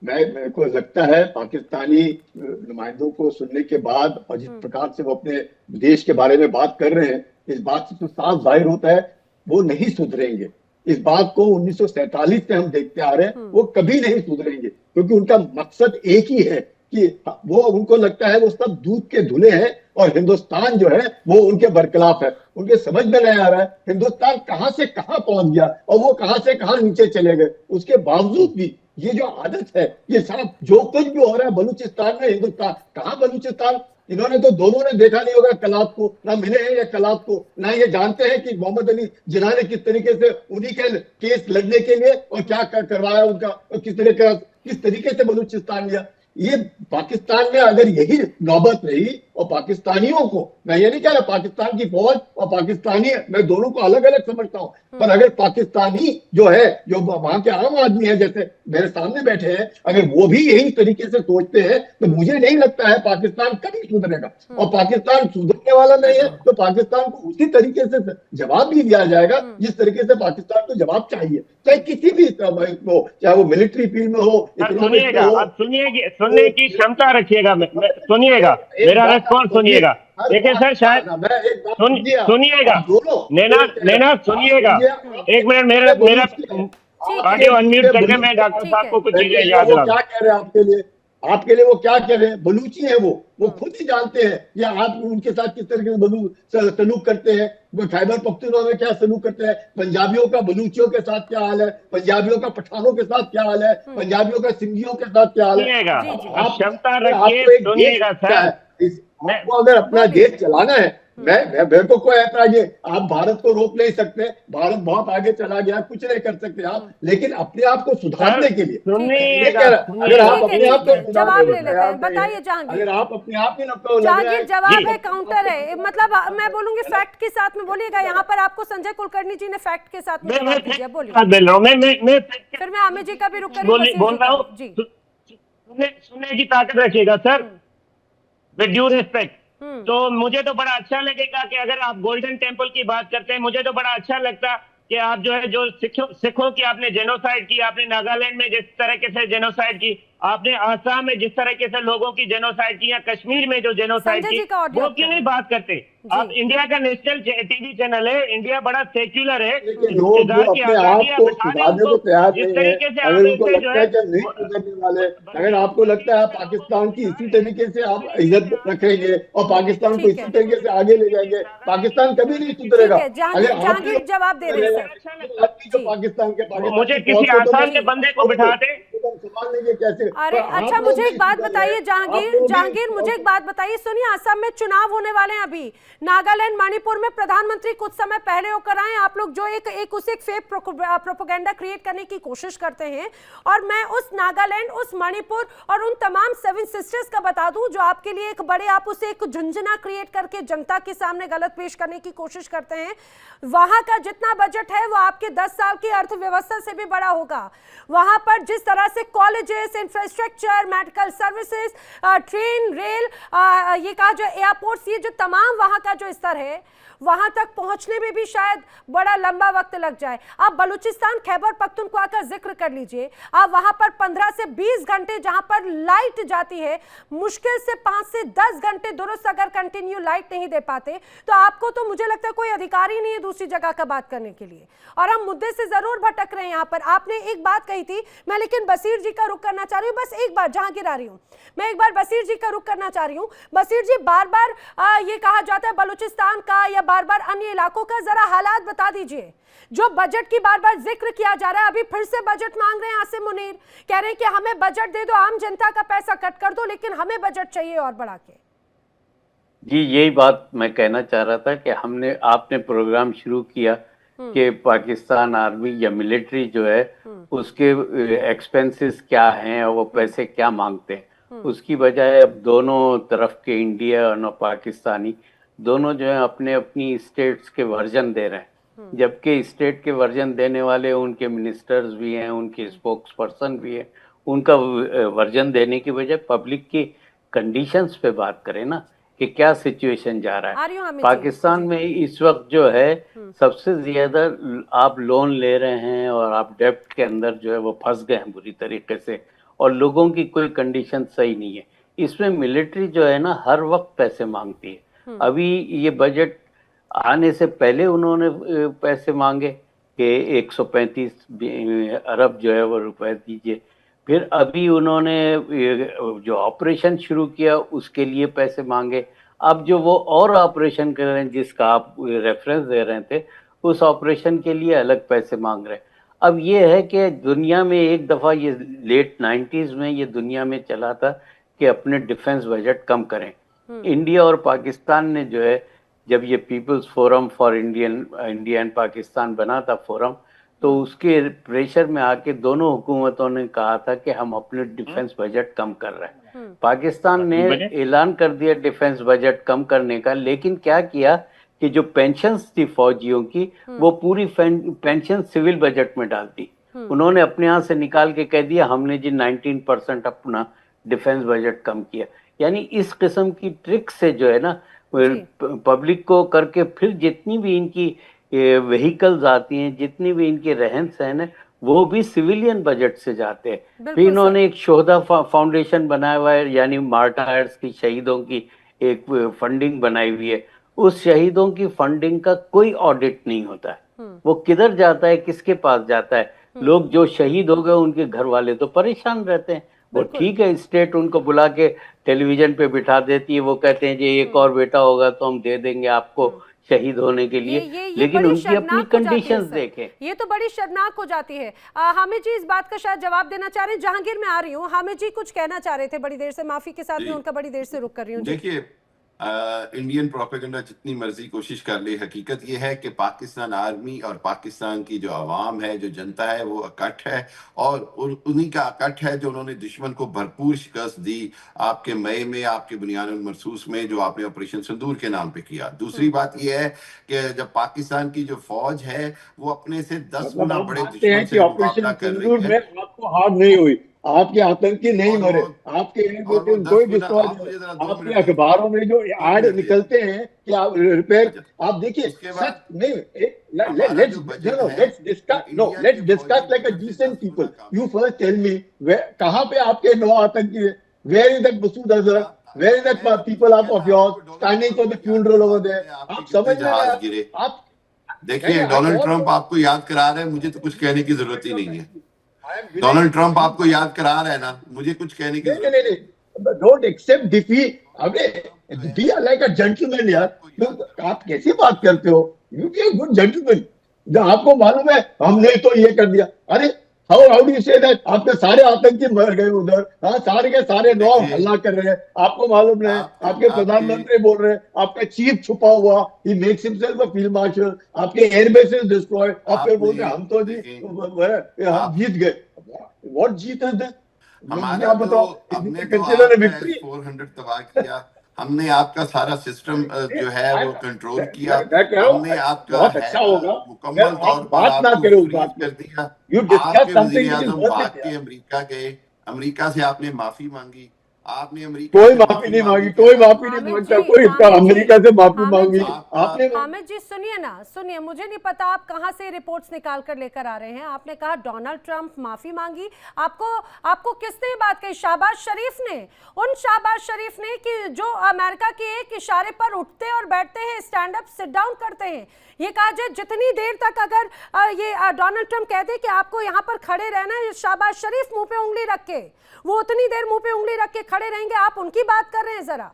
मेरे को लगता है पाकिस्तानी नुमाइंदों को सुनने के बाद और जिस प्रकार से वो अपने देश के बारे में बात कर रहे हैं, इस बात से तो साफ जाहिर होता है वो नहीं सुधरेंगे। इस बात को 1947 से हम देखते आ रहे हैं, वो कभी नहीं सुधरेंगे, क्योंकि उनका मकसद एक ही है कि वो, उनको लगता है वो सब दूध के धुले हैं और हिंदुस्तान जो है वो उनके बरखिलाफ है। उनके समझ में नहीं आ रहा है हिंदुस्तान कहां से कहां पहुंच गया और वो कहां से कहां नीचे चले गए। उसके बावजूद भी ये जो आदत है, ये सब जो कुछ भी हो रहा है बलूचिस्तान में, हिंदुस्तान कहां बलूचिस्तान, इन्होंने तो दोनों ने देखा नहीं होगा कलात को, ना मिले हैं या कलात को, ना ये जानते हैं कि मोहम्मद अली जिन्ना ने किस तरीके से उन्हीं के केस लड़ने के लिए और क्या करवाया उनका, और किस तरीके से बलूचिस्तान लिया। ये पाकिस्तान में अगर यही नौबत रही, और पाकिस्तानियों को, मैं ये नहीं कह रहा पाकिस्तान की फौज और पाकिस्तानी, मैं दोनों को अलग अलग समझता हूं, पर अगर पाकिस्तानी जो है, जो वहां के आम आदमी है, जैसे मेरे सामने बैठे हैं, अगर वो भी यही तरीके से सोचते हैं तो मुझे नहीं लगता है पाकिस्तान कभी सुधरेगा। और पाकिस्तान सुधरने वाला नहीं है तो पाकिस्तान को उसी तरीके से जवाब भी दिया जाएगा जिस तरीके से पाकिस्तान को जवाब चाहिए, चाहे किसी भी चाहे वो मिलिट्री फील्ड में हो, इकोनॉमिक में हो। सुनने की क्षमता रखिएगा, सुनिएगा मेरा कौन सुनिएगा। देखिए सर, शायद सुनिएगा, नैना सुनिएगा, एक मिनट मेरा ऑडियो अनम्यूट करके मैं डॉक्टर साहब को कुछ चीजें याद दिला। क्या कह रहे हैं आपके लिए वो क्या कह रहे हैं? बलूची है वो खुद ही जानते हैं या आप उनके साथ किस तरीके से सलूक करते हैं, वो खैबर पख्तूनख्वा में क्या सलूक करते हैं, पंजाबियों का बलूचियों के साथ क्या हाल है, पंजाबियों का पठानों के साथ क्या हाल है, पंजाबियों का सिंधियों के साथ क्या हाल है। क्षमता रखिए, सुनिएगा सर, आपको अगर अपना देश चलाना है, मेरे को कोई ऐतराज नहीं, आप भारत को रोक नहीं सकते, भारत बहुत आगे चला गया, कुछ नहीं कर सकते आप, लेकिन अपने आप को सुधारने के लिए अगर आप अपने आप को जवाब ले लेते हैं, बताइए जहांगीर, अगर आप अपने आप ही जहांगीर जवाब है, काउंटर है, मतलब मैं बोलूंगी फैक्ट के साथ में बोलिएगा। यहाँ पर आपको संजय कुलकर्णी जी ने फैक्ट के साथ में जवाब दिया, बोलिए, फिर मैं आमिर जी का भी रुक कर बोल रहा हूँ जी। सुनने की ताकत रखिएगा सर, विद ड्यू रिस्पेक्ट। तो मुझे तो बड़ा अच्छा लगेगा कि अगर आप गोल्डन टेम्पल की बात करते हैं, मुझे तो बड़ा अच्छा लगता कि आप जो है, जो सिखों की आपने जेनोसाइड की, आपने नागालैंड में जिस तरीके से जेनोसाइड की, आपने आसाम में जिस तरीके से लोगों की जेनोसाइड की, या कश्मीर में जो जेनोसाइड की, वो क्यों नहीं बात करते आप? इंडिया का नेशनल टीवी चैनल है, इंडिया बड़ा सेक्युलर है, जिस तरीके से अगर आपको लगता है पाकिस्तान की इसी तरीके से आप इज्जत रखेंगे और पाकिस्तान को इसी तरीके से आगे ले जाएंगे, पाकिस्तान कभी नहीं सुधरेगा। अगर जवाब दे रहे हैं पाकिस्तान के मुझे किसी आसान के बंदे को बिठाते को हम संभाल लेंगे कैसे? अरे अच्छा, मुझे एक बात बताइए जहांगीर, मुझे एक बात बताइए, सुनिए, असम में चुनाव होने वाले हैं अभी, नागालैंड, मणिपुर में प्रधानमंत्री कुछ समय पहले होकर आए, आप लोग जो उसे एक फेक प्रोपेगेंडा क्रिएट करने की कोशिश करते हैं। और मैं उस नागालैंड, उस मणिपुर और उन तमाम 7 सिस्टर्स का बता दूं जो आपके लिए एक बड़े, आप उसे एक झुंझुना क्रिएट करके जनता के सामने गलत पेश करने की कोशिश करते हैं। वहां का जितना बजट है वो आपके 10 साल की अर्थव्यवस्था से भी बड़ा होगा। वहां पर जिस तरह से colleges, infrastructure, medical services, train, rail, ये कहा जो एयरपोर्ट्स, ये जो तमाम वहां का जो स्तर है, वहां तक पहुंचने में भी शायद बड़ा लंबा वक्त लग जाए। आप बलूचिस्तान, खैबर पख्तूनख्वा का जिक्र कर लीजिए, आप वहां पर 15 से 20 घंटे जहां पर लाइट जाती है, मुश्किल से 5 से 10 घंटे दुरुस्त अगर कंटिन्यू लाइट नहीं दे पाते, तो आपको तो मुझे लगता है कोई अधिकार ही नहीं है दूसरी जगह का बात करने के लिए। और हम मुद्दे से जरूर भटक रहे हैं यहाँ पर। आपने एक बात कही थी, मैं लेकिन बसीर जी का रुख करना चाह रही हूँ, बस एक बार, जहांगीर आ रही हूँ, मैं एक बार बसीर जी का रुख करना चाह रही हूँ। बसीर जी, बार बार ये कहा जाता है बलूचिस्तान का या बार बार अन्य इलाकों का, जरा हालात बता दीजिए। जो बजट की बार बार जिक्र किया जा रहा है, अभी फिर से बजट मांग रहे हैं आसिम मुनीर, कह रहे हैं कि हमें बजट दे दो, आम जनता का पैसा कट कर दो, लेकिन हमें बजट चाहिए और बढ़ा के। जी, यही बात मैं कहना चाह रहा था कि आपने प्रोग्राम शुरू किया कि पाकिस्तान आर्मी या मिलिट्री जो है उसके एक्सपेंसेस क्या हैं और वो पैसे क्या मांगते हैं। उसकी बजाय अब दोनों तरफ के, इंडिया और पाकिस्तानी, दोनों जो है अपने अपनी स्टेट्स के वर्जन दे रहे हैं, जबकि स्टेट के वर्जन देने वाले उनके मिनिस्टर्स भी हैं, उनके स्पोक्स पर्सन भी हैं। उनका वर्जन देने की बजाय पब्लिक की कंडीशंस पे बात करें ना, कि क्या सिचुएशन जा रहा है पाकिस्तान में इस वक्त। जो है सबसे ज्यादा आप लोन ले रहे हैं और आप डेब्ट के अंदर जो है वो फंस गए हैं बुरी तरीके से, और लोगों की कोई कंडीशन सही नहीं है। इसमें मिलिट्री जो है ना हर वक्त पैसे मांगती है। अभी ये बजट आने से पहले उन्होंने पैसे मांगे कि 135 अरब जो है वो रुपए दीजिए। फिर अभी उन्होंने जो ऑपरेशन शुरू किया उसके लिए पैसे मांगे। अब जो वो और ऑपरेशन कर रहे हैं जिसका आप रेफरेंस दे रहे थे, उस ऑपरेशन के लिए अलग पैसे मांग रहे हैं। अब ये है कि दुनिया में एक दफ़ा ये लेट 90s में ये दुनिया में चला था कि अपने डिफेंस बजट कम करें। इंडिया और पाकिस्तान ने जो है, जब ये people's forum for India and Pakistan बना था फोरम, तो उसके प्रेशर में आके दोनों हुकूमतों ने कहा था कि हम अपने डिफेंस बजट कम कर रहे हैं। पाकिस्तान ने ऐलान कर दिया डिफेंस बजट कम करने का, लेकिन क्या किया कि जो पेंशन्स थी फौजियों की, वो पूरी पेंशन सिविल बजट में डाल दी। उन्होंने अपने यहाँ से निकाल के कह दिया हमने जी 19% अपना डिफेंस बजट कम किया। यानी इस किस्म की ट्रिक से जो है ना पब्लिक को करके, फिर जितनी भी इनकी व्हीकल्स आती हैं, जितनी भी इनके रहन सहन है, वो भी सिविलियन बजट से जाते हैं। फिर इन्होंने एक शोहदा फाउंडेशन बनाया हुआ है, यानी मार्टायर्स की, शहीदों की एक फंडिंग बनाई हुई है। उस शहीदों की फंडिंग का कोई ऑडिट नहीं होता है। वो किधर जाता है, किसके पास जाता है? लोग जो शहीद हो गए उनके घर वाले तो परेशान रहते हैं। वो ठीक है, स्टेट उनको बुला के टेलीविजन पे बिठा देती है, वो कहते हैं जी एक और बेटा होगा तो हम दे देंगे आपको शहीद होने के लिए। लेकिन उनकी अपनी कंडीशंस देखें। ये तो बड़ी शर्मनाक हो जाती है। हामिद जी इस बात का शायद जवाब देना चाह रहे हैं। जहांगीर मैं आ रही हूँ, हामिद जी कुछ कहना चाह रहे थे बड़ी देर से, माफी के साथ में उनका बड़ी देर से रुक कर रही हूँ। देखिए, इंडियन प्रोपेगेंडा जितनी मर्जी कोशिश कर ले, हकीकत ये है कि पाकिस्तान आर्मी और पाकिस्तान की जो आवाम है, जो जनता है, वो अकट्ठ है, और उन्हीं का अकट्ठ है जो उन्होंने दुश्मन को भरपूर शिकस्त दी आपके मई में, आपके बुनियानुल मरसूस में, जो आपने ऑपरेशन सिंदूर के नाम पे किया। दूसरी बात ये है कि जब पाकिस्तान की जो फौज है वो अपने से 10 गुना बड़े दुश्मन से मुकाबला कर रही है। आपको हार नहीं हुई, आपके आतंकी नहीं मरे, आपके कोई डिस्ट्रॉय, आपके अखबारों में जो ऐड निकलते हैं कि आप रिपेयर, आप देखिए सच नहीं। Let's discuss like a decent people. You first tell me कहां पे आपके 9 आतंकी है? Where is that Masood Azhar? Where is that people of yours standing for the funeral over there? आप समझ रहे हैं? आप देखिए, डोनाल्ड ट्रंप आपको याद करा रहे हैं, मुझे तो कुछ कहने की जरूरत ही नहीं है। डोनाल्ड ट्रंप आपको याद करा रहा है ना, मुझे कुछ कहने की नहीं। Don't accept defeat. अबे बी लाइक अ जेंटलमैन यार। आप कैसी बात करते हो? You be a good gentleman. जब आपको मालूम है हमने तो ये कर दिया, अरे how do you say that? आपके सारे आतंकी मर गए उधर, हाँ, सारे के सारे 9 हल्ला कर रहे हैं, आपको मालूम नहीं, आपके प्रधानमंत्री बोल रहे हैं, आपका चीफ छुपा हुआ, he makes himself a field marshal, आपके एयरबेसेस डिस्ट्रॉय, आप फिर बोल रहे हैं हम तो जी हम जीत गए। व्हाट जीत है दिस? हमारा आप बताओ, हमने तो कंसीडर आपका विक्ट्री? S-400 तबाह किया, हमने आपका सारा सिस्टम जो है वो कंट्रोल किया, मैं कह रहा हूं, हमने आपका बहुत अच्छा होगा मुकम्मल तौर आप पर बात ना आपको करें उस फ्रीज बात कर पे। दिया। यू डिस्कस आपके समथिंग वजीर व्हिच इज आजम वर्थ भाग इट। के अमेरिका गए, अमेरिका से आपने माफी मांगी, आपने अमेरिका कोई से माफी नहीं मांगी, कि कोई आप- माफी नहीं हामिद मांगता, जी, कोई हामिद जी, अमेरिका से माफी हामिद मांगी जी, आपने। हामिद जी सुनिए ना, सुनिए, मुझे नहीं पता आप कहां से रिपोर्ट्स निकाल कर लेकर आ रहे हैं। आपने कहा डोनाल्ड ट्रंप माफी मांगी, आपको किसने ये बात कही? शहबाज शरीफ ने, उन शहबाज शरीफ ने कि जो अमेरिका के एक इशारे पर उठते और बैठते हैं, स्टैंड अप सिट डाउन करते हैं। ये कहा जाए जितनी देर तक अगर ये डोनाल्ड ट्रंप कहते कि आपको यहाँ पर खड़े रहना है, शहबाज शरीफ मुंह पे उंगली रख के, वो उतनी देर मुंह पे उंगली रख के खड़े रहेंगे। आप उनकी बात कर रहे हैं जरा,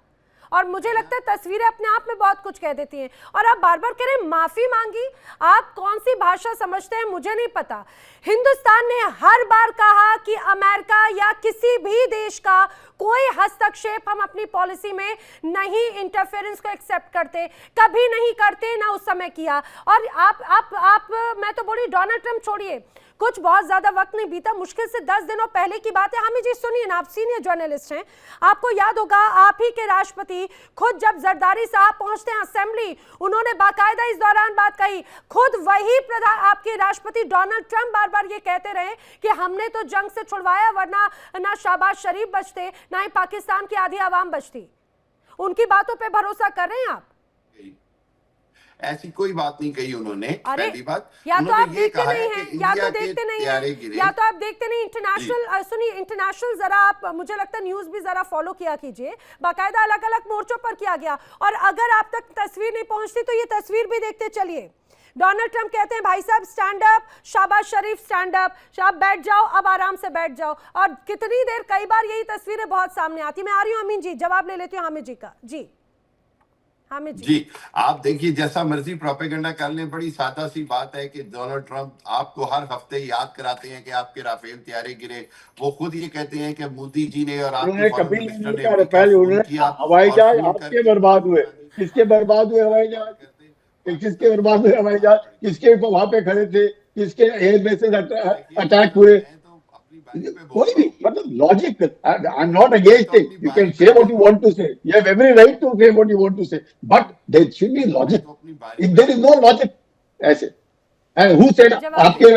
और मुझे लगता है तस्वीरें अपने आप में बहुत कुछ कह देती हैं। और आप बार बार कह रहे हैं माफी मांगी, आप कौन सी भाषा समझते हैं मुझे नहीं पता। हिंदुस्तान ने हर बार कहा कि अमेरिका या किसी भी देश का कोई हस्तक्षेप हम अपनी पॉलिसी में नहीं, इंटरफेरेंस को एक्सेप्ट करते, कभी नहीं करते, ना उस समय किया। और आप मैं तो बोली डोनाल्ड ट्रंप छोड़िए, कुछ बहुत ज्यादा वक्त नहीं बीता, मुश्किल से 10 दिनों पहले की बात है। हामिद जी सुनिए ना, आप सीनियर जर्नलिस्ट हैं, आपको याद होगा आप ही के राष्ट्रपति खुद जब जरदारी साहब पहुंचते हैं असेंबली, उन्होंने बाकायदा इस दौरान बात कही, खुद वही आपके राष्ट्रपति डोनाल्ड ट्रंप बार बार ये कहते रहे कि हमने तो जंग से छुड़वाया, वरना ना शहबाज शरीफ बचते, ना ही पाकिस्तान की आधी आवाम बचती। उनकी बातों पे भरोसा कर रहे हैं आप? ऐसी कोई बात नहीं कही उन्होंने। अरे पहली बात, या तो आप देखते नहीं हैं, या तो इंडिया देखते नहीं के हैं, गिरे। या तो आप देखते नहीं। इंटरनेशनल सुनिए, इंटरनेशनल जरा आप, मुझे लगता है न्यूज भी जरा फॉलो किया कीजिए, बाकायदा अलग अलग मोर्चों पर किया गया। और अगर आप तक तस्वीर नहीं पहुंचती तो ये तस्वीर भी देखते चलिए। डोनाल्ड ट्रंप कहते हैं भाई साहब स्टैंड अप, शहबाज शरीफ स्टैंड अप, आप बैठ जाओ, अब आराम से बैठ जाओ। और कितनी देर, कई बार यही तस्वीरें बहुत सामने आती। मैं आ रही हूँ अमीन जी, जवाब ले लेती हूँ हामिद जी का। जी हामिद जी, आप देखिए जैसा मर्जी प्रोपेगेंडा कर लें, बड़ी सादा सी बात है कि डोनाल्ड ट्रंप आपको हर हफ्ते याद कराते हैं कि आपके राफेल तैयारे गिरे। वो खुद ये कहते हैं कि मोदी जी ने और आपके फॉरेन मिनिस्टर ने राफेल, हवाई जहाज आपके बर्बाद हुए, किसके बर्बाद हुए हवाई जहाज? किसके बर्बाद हुए हवाई जहाज? किसके वहां पे खड़े थे? किसके एयरबेसेस अटैक हुए? कोई भी, मतलब logic, I am not against it, you can say what you want to say, you have every right to say what you want to say, but there should be logic. If there is no logic ऐसे, and who said, आपके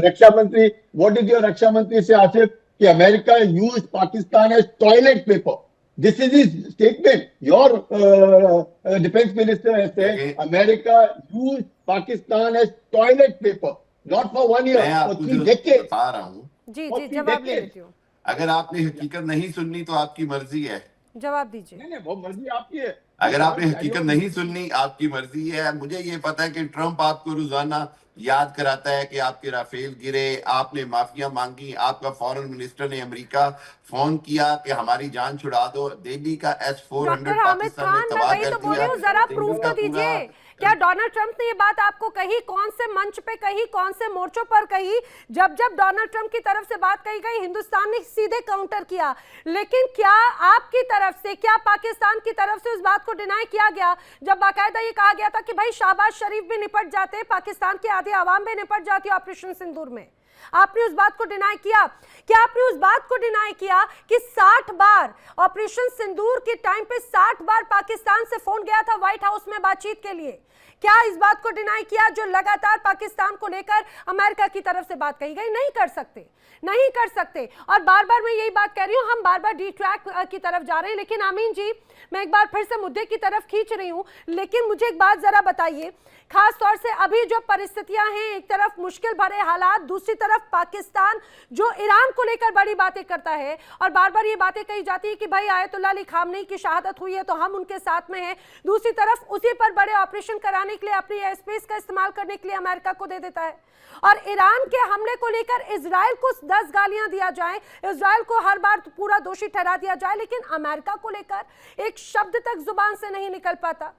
रक्षा मंत्री, what is your रक्षा मंत्री से आसिफ कि America used Pakistan as toilet paper? This is his statement. Your defense minister has said America used Pakistan as toilet paper, not for 1 year, for 3 decades. बता रहा हूँ। जी जवाब ले लेती हूँ। अगर आपने हकीकत नहीं सुननी तो आपकी मर्जी है, जवाब दीजिए। नहीं, वो मर्जी आपकी है। अगर आपने हकीकत नहीं सुननी आपकी मर्जी है। मुझे ये पता है कि ट्रंप आपको रोजाना याद कराता है कि आपके राफेल गिरे, आपने माफिया मांगी, आपका फॉरेन मिनिस्टर ने अमेरिका फोन किया कि हमारी जान छुड़ा दो, दिल्ली का S-400 पाकिस्तान ने तबाह कर दिया। जरा प्रूफ तो दीजिए, क्या डोनाल्ड ट्रंप ने ये बात आपको कही? कौन से मंच पे कही, कौन से मोर्चों पर कही? जब डोनाल्ड ट्रंप की तरफ से बात कही गई, हिंदुस्तान ने सीधे काउंटर किया, लेकिन क्या आपकी तरफ से, क्या पाकिस्तान की तरफ से उस बात को डिनाई किया गया जब बाकायदा ये कहा गया था कि भाई शहबाज शरीफ भी निपट जाते, पाकिस्तान की आधी आवाम भी निपट जाती ऑपरेशन सिंदूर में? आपने उस बात को डिनाई किया? क्या आपने उस बात को डिनाई किया कि 60 बार ऑपरेशन सिंदूर के टाइम पे 60 बार पाकिस्तान से फोन गया था व्हाइट हाउस में बातचीत के लिए? क्या इस बात को डिनाई किया जो लगातार पाकिस्तान को लेकर अमेरिका की तरफ से बात कही गई? नहीं कर सकते, नहीं कर सकते। और बार बार मैं यही बात कह रही हूं, हम बार बार डी ट्रैक की तरफ जा रहे हैं, लेकिन आमीन जी मैं एक बार फिर से मुद्दे की तरफ खींच रही हूं। लेकिन मुझे एक बात जरा बताइए, खास तौर से अभी जो परिस्थितियां हैं, एक तरफ मुश्किल भरे हालात, दूसरी तरफ पाकिस्तान जो ईरान को लेकर बड़ी बातें करता है और बार बार ये बातें कही जाती है कि भाई आयतुल्लाह अली खामनेई की शहादत हुई है तो हम उनके साथ में हैं, दूसरी तरफ उसी पर बड़े ऑपरेशन कराने के लिए, अपनी एयर स्पेस का इस्तेमाल करने के लिए अमेरिका को दे देता है। और ईरान के हमले को लेकर इजराइल को 10 गालियां दिया जाए, इजराइल को हर बार पूरा दोषी ठहरा दिया जाए, लेकिन अमेरिका को लेकर एक शब्द तक जुबान से नहीं निकल पाता।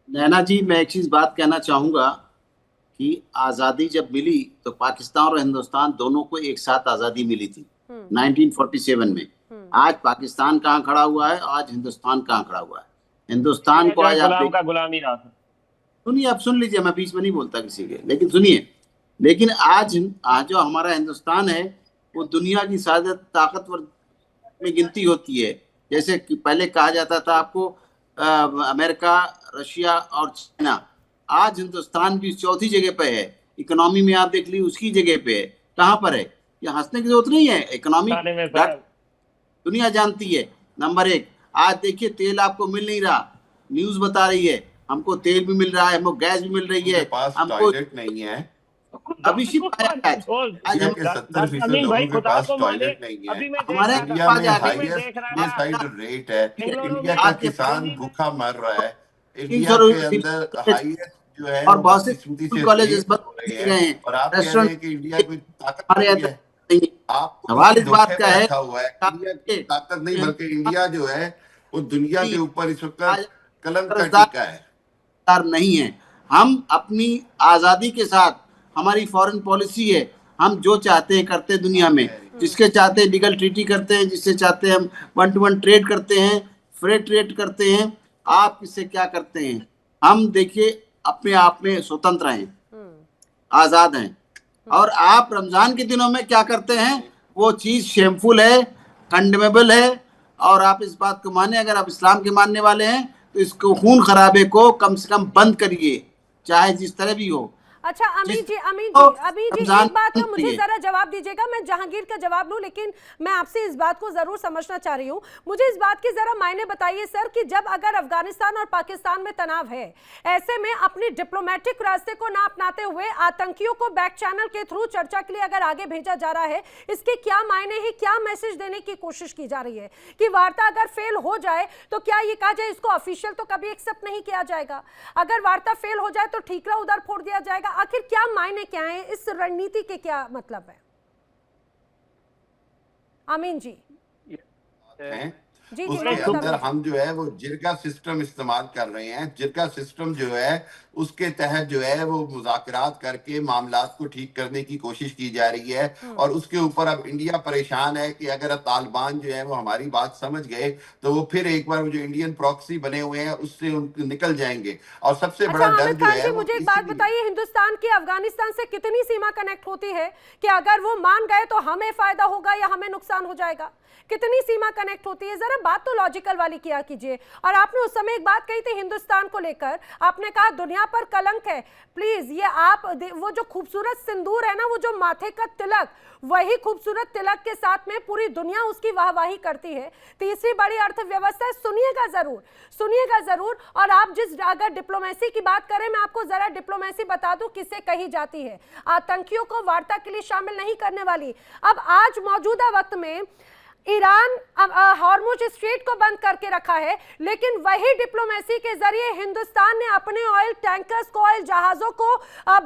नैना जी, मैं एक चीज बात कहना चाहूंगा कि आजादी जब मिली तो पाकिस्तान और हिंदुस्तान दोनों को एक साथ आजादी मिली थी 1947 में। आज पाकिस्तान कहाँ खड़ा हुआ है, आज हिंदुस्तान कहाँ खड़ा हुआ है। हिंदुस्तान को आज गुलाम का गुलामी रहा था। सुनिए, आप सुन लीजिए, मैं बीच में नहीं बोलता किसी के, लेकिन सुनिए। लेकिन आज जो हमारा हिंदुस्तान है वो दुनिया की ज्यादा ताकतवर में गिनती होती है। जैसे कि पहले कहा जाता था आपको अमेरिका, रशिया और चाइना, आज हिंदुस्तान की चौथी जगह पे है। इकोनॉमी में आप देख लीजिए उसकी जगह पे है। कहाँ पर है? ये हंसने की जरूरत नहीं है, इकोनॉमी दुनिया जानती है। नंबर 1। आज देखिए तेल आपको मिल नहीं रहा, न्यूज बता रही है हमको तेल भी मिल रहा है, हमको गैस भी मिल रही है, हमको नहीं है। अभी शिप आया है। आज हम 70% लोगों के पास टॉयलेट नहीं है। हमारे इंडिया में हाईएस्ट रेट है। इंडिया का किसान भूखा मर रहा है। इंडिया के अंदर हाईएस्ट जो है और बहुत से कॉलेजेस बंद हो रहे हैं और आप कह रहे हैं कि इंडिया कोई ताकत नहीं है। आप सवाल इस बात का है, इंडिया की ताकत नहीं, बल्कि इंडिया जो है वो दुनिया के ऊपर इस वक्त कलंक का टीका है। नहीं है। हम अपनी आजादी के साथ, हमारी फॉरेन पॉलिसी है, हम जो चाहते हैं करते हैं दुनिया में। जिसके चाहते हैं लीगल ट्रीटी करते हैं, जिससे चाहते हैं हम 1-to-1 ट्रेड करते हैं, फ्री ट्रेड करते हैं। आप इससे क्या करते हैं? हम देखिए अपने आप में स्वतंत्र हैं, आजाद हैं। और आप रमजान के दिनों में क्या करते हैं? वो चीज शेमफुल है, कंडेमेबल है। और आप इस बात को माने, अगर आप इस्लाम के मानने वाले हैं तो इसको खून खराबे को कम से कम बंद करिए, चाहे जिस तरह भी हो। अच्छा अमीन जी एक बात का मुझे जरा जवाब दीजिएगा। मैं जहांगीर का जवाब लूं, लेकिन मैं आपसे इस बात को जरूर समझना चाह रही हूं। मुझे इस बात की जरा मायने बताइए सर कि जब अगर अफगानिस्तान और पाकिस्तान में तनाव है, ऐसे में अपनी डिप्लोमेटिक रास्ते को ना अपनाते हुए आतंकियों को बैक चैनल के थ्रू चर्चा के लिए अगर आगे भेजा जा रहा है, इसके क्या मायने हैं? क्या मैसेज देने की कोशिश की जा रही है कि वार्ता अगर फेल हो जाए तो क्या ये कहा जाए इसको ऑफिशियल तो कभी एक्सेप्ट नहीं किया जाएगा, अगर वार्ता फेल हो जाए तो ठीकरा उधर फोड़ दिया जाएगा? आखिर क्या मायने क्या हैं? इस रणनीति के क्या मतलब है? अमीन जी उसके अंदर हम जो है वो जिरगा सिस्टम इस्तेमाल कर रहे हैं। जिरगा सिस्टम जो है उसके तहत जो है वो मुज़ाकरात करके मामलात को ठीक करने की कोशिश की जा रही है। और उसके ऊपर अब इंडिया परेशान है कि अगर तालिबान जो है वो हमारी बात समझ गए तो वो फिर एक बार जो इंडियन प्रॉक्सी बने हुए हैं उससे निकल जाएंगे। और सबसे बड़ा डर जो है, मुझे एक बात बताइए, हिंदुस्तान की अफगानिस्तान से कितनी सीमा कनेक्ट होती है कि अगर वो मान गए तो हमें फायदा होगा या हमें नुकसान हो जाएगा? कितनी सीमा कनेक्ट होती है? जरा बात तो लॉजिकल वाली किया कीजिए। और आपने उस समय एक बात कही थी हिंदुस्तान को लेकर, आपने कहा दुनिया पर कलंक है। प्लीज ये आप वो जो खूबसूरत सिंदूर है ना, वो जो माथे का तिलक, वही खूबसूरत तिलक के साथ में पूरी दुनिया उसकी वाहवाही करती है। तीसरी बड़ी अर्थव्यवस्था, सुनिएगा जरूर। और आप जिस अगर डिप्लोमेसी की बात करें, मैं आपको जरा डिप्लोमेसी बता दूं किससे कही जाती है। आतंकियों को वार्ता के लिए शामिल नहीं करने वाली। अब आज मौजूदा वक्त में ईरान हॉर्मुज स्ट्रेट को बंद करके रखा है, लेकिन वही डिप्लोमेसी के जरिए हिंदुस्तान ने अपने ऑयल टैंकर्स को, ऑयल जहाजों को